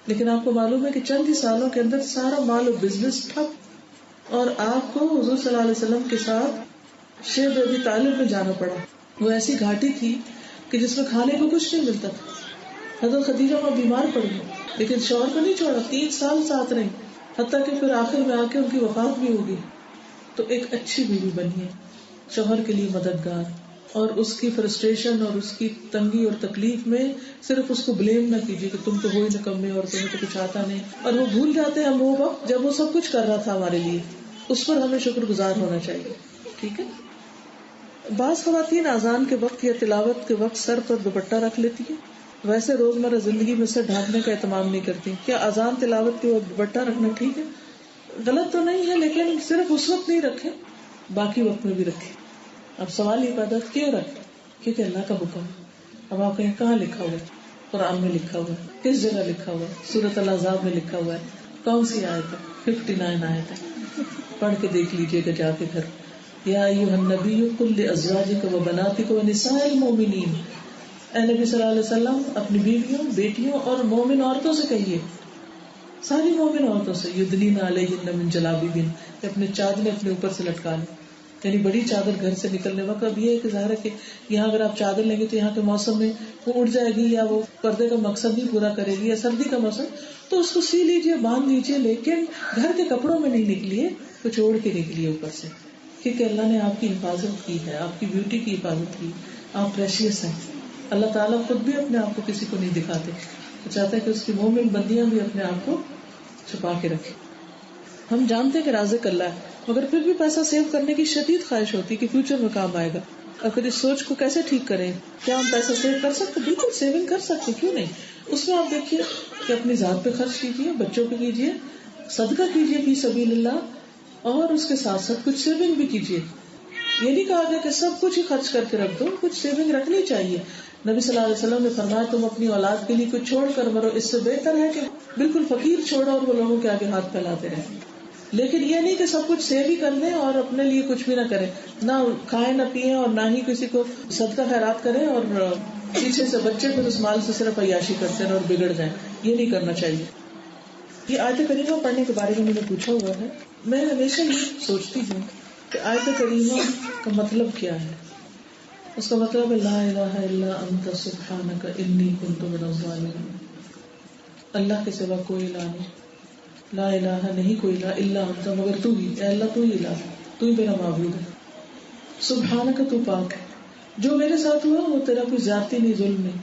لیکن آپ کو معلوم ہے کہ چند ہی سالوں کے اندر سارا مال و بزنس ٹھپ، اور آپ کو حضور صلی اللہ علیہ وسلم کے ساتھ شیب ابی طالب میں جانا پڑا. وہ ایسی گھاٹی تھی کہ جس میں کھانے کو کچھ نہیں ملتا تھا. حضرت خدیجہ وہاں بیمار پڑ گئی لیکن شوہر کو نہیں چھوڑا، 3 سال ساتھ رہی، حتیٰ کہ پھر آخر میں آ کے ان کی وفات بھی ہوگی. تو ایک اچھی بیوی بنی ہے، شوہر کے لیے مددگار، اور اس کی فرسٹریشن اور اس کی تنگی اور تکلیف میں صرف اس کو بلیم نہ کیجیے کہ تم تو ہو ہی نکمے اور تمہیں تو کچھ آتا نہیں. اور وہ بھول جاتے ہیں ہم وہ وقت جب وہ سب کچھ کر رہا تھا ہمارے لیے، اس پر ہمیں شکر گزار ہونا چاہیے. ٹھیک ہے. بعض خواتین اذان کے وقت یا تلاوت کے وقت سر پر دوپٹہ رکھ لیتی ہیں، ویسے روزمرہ زندگی میں سے ڈھانپنے کا اہتمام نہیں کرتی. کیا اذان تلاوت کے وقت دوپٹہ رکھنا ٹھیک ہے؟ غلط تو نہیں ہے، لیکن صرف اس وقت نہیں رکھے، باقی وقت میں بھی رکھے. اب سوال یہ پیدا کیوں رکھے؟ کیونکہ اللہ کا حکم. اب آپ کہیں کہاں لکھا ہوا ہے؟ قرآن میں لکھا ہوا ہے. کس جگہ لکھا ہوا ہے؟ سورۃ الاحزاب میں لکھا ہوا ہے. کون سی آیت ہے؟ 59 آیت ہے. پڑھ کے دیکھ لیجیے گا جا کے گھر. یا ایھا النبی قل لازواجک وبناتک ونساء المؤمنین، اے نبی صلی اللہ علیہ وسلم اپنی بیویوں، بیٹیوں اور مومن عورتوں سے کہیے، ساری مومن عورتوں سے، یدنین علیہن من جلابیبہن، کہ اپنے چادریں اپنے اوپر سے لٹکا لیں. یعنی بڑی چادر گھر سے نکلنے وقت. اب یہ ظاہر ہے کہ یہاں اگر آپ چادر لیں گے تو یہاں کے موسم میں وہ اڑ جائے گی یا وہ پردے کا مقصد نہیں پورا کرے گی، یا سردی کا موسم تو اس کو سی لیجیے، باندھ لیجیے، لیکن گھر کے کپڑوں میں نہیں نکلیے، کچھ اوڑھ کے نکلیے اوپر سے، کیونکہ اللہ نے آپ کی حفاظت کی ہے، آپ کی بیوٹی کی حفاظت کی. آپ پریشیس ہیں. اللہ تعالیٰ خود بھی اپنے آپ کو کسی کو نہیں دکھاتے، وہ چاہتا ہے کہ اس کی مومن بندیاں بھی اپنے آپ کو چھپا کے رکھیں. ہم جانتے ہیں کہ رازق اللہ ہے، مگر پھر بھی پیسہ سیو کرنے کی شدید خواہش ہوتی ہے کہ فیوچر میں کام آئے گا. اور پھر اس سوچ کو کیسے ٹھیک کریں؟ کیا ہم پیسہ سیو کر سکتے؟ بالکل سیونگ کر سکتے، کیوں نہیں. اس میں آپ دیکھیے کہ اپنی ذات پہ خرچ کیجیے، بچوں پہ کیجیے، صدقہ کیجیے فی سبیل اللہ، اور اس کے ساتھ ساتھ کچھ سیونگ بھی کیجیے. یہ نہیں کہا گیا کہ سب کچھ ہی خرچ کر کے رکھ دو، کچھ سیونگ رکھنی چاہیے. نبی صلی اللہ علیہ وسلم نے فرمایا تم اپنی اولاد کے لیے کچھ چھوڑ کر مرو، اس سے بہتر ہے کہ بالکل فقیر چھوڑو اور وہ لوگوں کے آگے ہاتھ پھیلاتے رہیں. لیکن یہ نہیں کہ سب کچھ سیو ہی کر لیں اور اپنے لیے کچھ بھی نہ کریں، نہ کھائیں نہ پیئیں اور نہ ہی کسی کو صدقہ خیرات کریں، اور پیچھے سے بچے پھر اس مال سے صرف عیاشی کرتے ہیں اور بگڑ جائیں. یہ نہیں کرنا چاہیے. یہ آیت کریمہ پڑھنے کے بارے میں میں نے پوچھا ہوا ہے. میں ہمیشہ یہ سوچتی ہوں کہ آیت کریمہ کا مطلب کیا ہے. اس کا مطلب ہے لا الہ الا انت سبحانک انی کنت من الظالمین. اللہ کے سوا کوئی الہ نہیں. لا الہ نہیں کوئی الہ الا انت مگر تو ہی. اے اللہ تو ہی الہ، تو ہی میرا معبود ہے. سبحانک تو پاک ہے. جو میرے ساتھ ہوا وہ تیرا کوئی ذاتی نہیں، ظلم نہیں.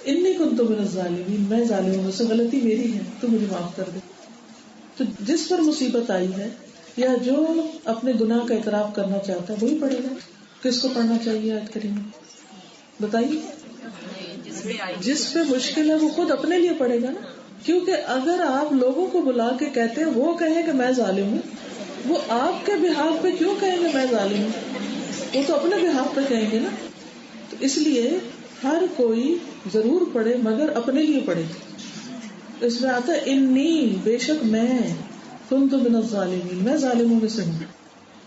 انی کنت من الظالمین، میں ظالموں میں سے، غلطی میری ہے، تو مجھے معاف کر دے. تو جس پر مصیبت آئی ہے یا جو اپنے گناہ کا اعتراف کرنا چاہتا ہے وہی پڑھے گا. کس کو پڑھنا چاہیے آیت کریمہ بتائیے؟ جس پہ مشکل ہے وہ خود اپنے لیے پڑھے گا نا. کیونکہ اگر آپ لوگوں کو بلا کے کہتے ہیں وہ کہیں کہ میں ظالم ہوں، وہ آپ کے بہاف پہ کیوں کہیں گے میں ظالم ہوں؟ وہ تو اپنے بہاف پہ کہیں گے نا. تو اس لیے ہر کوئی ضرور پڑھے مگر اپنے لیے پڑھے. اس میں آتا ہے انی، بے شک میں، کنت من الظالمین، میں ظالموں میں سے ہوں.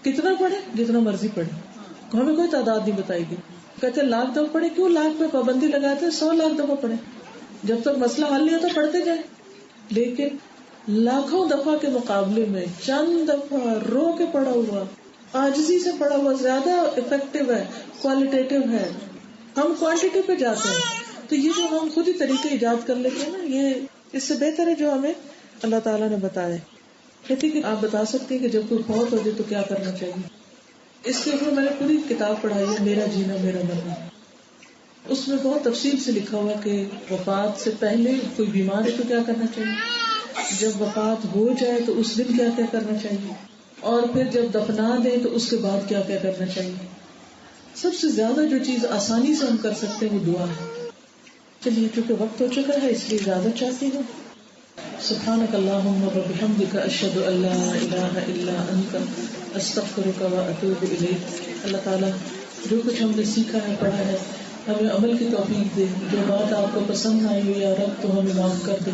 کتنا پڑھے؟ جتنا مرضی پڑھے، ہمیں کوئی تعداد نہیں بتائی گئی. کہتے لاکھ دفعہ پڑھے، کیوں لاکھ پہ پابندی لگاتے ہیں؟ 100 لاکھ دفعہ پڑھے، جب تک مسئلہ حل نہیں ہوتا پڑھتے جائیں. لیکن لاکھوں دفعہ کے مقابلے میں چند دفعہ رو کے پڑھا ہوا، عاجزی سے پڑھا ہوا زیادہ افیکٹو ہے، کوالیٹیٹو ہے. ہم کوانٹٹی پہ جاتے ہیں. تو یہ جو ہم خود ہی طریقے ایجاد کر لیتے ہیں نا، یہ اس سے بہتر ہے جو ہمیں اللہ تعالیٰ نے بتایا. کہتی کہ آپ بتا سکتے ہیں کہ جب کوئی فوت ہو جائے تو کیا کرنا چاہیے. اس کے اوپر میں نے پوری کتاب پڑھائی ہے، میرا جینا میرا مرنا. اس میں بہت تفصیل سے لکھا ہوا کہ وفات سے پہلے کوئی بیمار ہے تو کیا کرنا چاہیے، جب وفات ہو جائے تو اس دن کیا کیا کرنا چاہیے، اور پھر جب دفنا دیں تو اس کے بعد کیا کیا کرنا چاہیے. سب سے زیادہ جو چیز آسانی سے ہم کر سکتے ہیں وہ دعا ہے. چلیے چونکہ وقت ہو چکا ہے اس لیے اجازت چاہتی ہوں. سبحانک اللہم و بحمدک، اشہد ان لا الہ الا انت، استغفرک و اتوب الیک. اللہ تعالیٰ جو کچھ ہم نے سیکھا ہے پڑھا ہے ہمیں عمل کی توفیق دے. جو بات آپ کو پسند آئی ہو یا رب تو ہمیں معاف کر دے،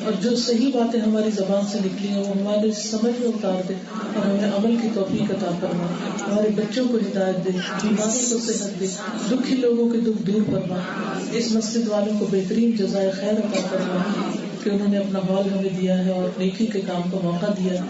اور جو صحیح باتیں ہماری زبان سے نکلی ہیں وہ ہمارے سمجھ میں اتار دے، اور ہمیں عمل کی توفیق عطا فرما. ہمارے بچوں کو ہدایت دے، بیماروں کو صحت دے، دکھی لوگوں کے دکھ دور فرما. اس مسجد والوں کو بہترین جزائے خیر عطا فرما کہ انہوں نے اپنا ہال ہمیں دیا ہے اور نیکی کے کام کا موقع دیا.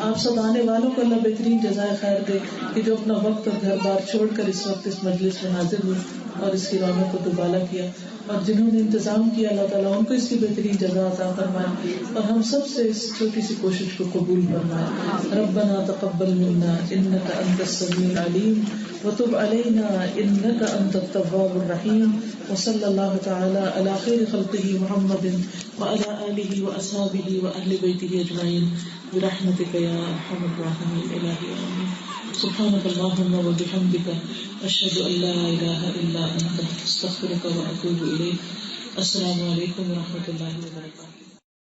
آپ سب آنے والوں کو اللہ بہترین جزائے خیر دے کہ جو اپنا وقت اور گھر بار چھوڑ کر اس وقت اس مجلس میں حاضر ہوئے اور اس کی رونق کو دوبالا کیا، اور جنہوں نے انتظام کیا اللہ تعالیٰ ان کو اس کی بہترین جزا عطا فرمائے، اور ہم سب سے اس چھوٹی سی کوشش کو قبول فرمائے. ربنا تقبل منا انك انت السميع العليم وتب علينا انك انت التواب الرحيم. وصلى الله تعالى على خير خلقه محمد وعلى آله وأصحابه وأهل بيته أجمعين برحمتك يا أرحم الراحمين. إلهي آمين. سبحانك اللهم وبحمدك أشهد أن لا إله إلا أنت أستغفرك وأتوب إليك. السلام عليكم ورحمة الله وبركاته.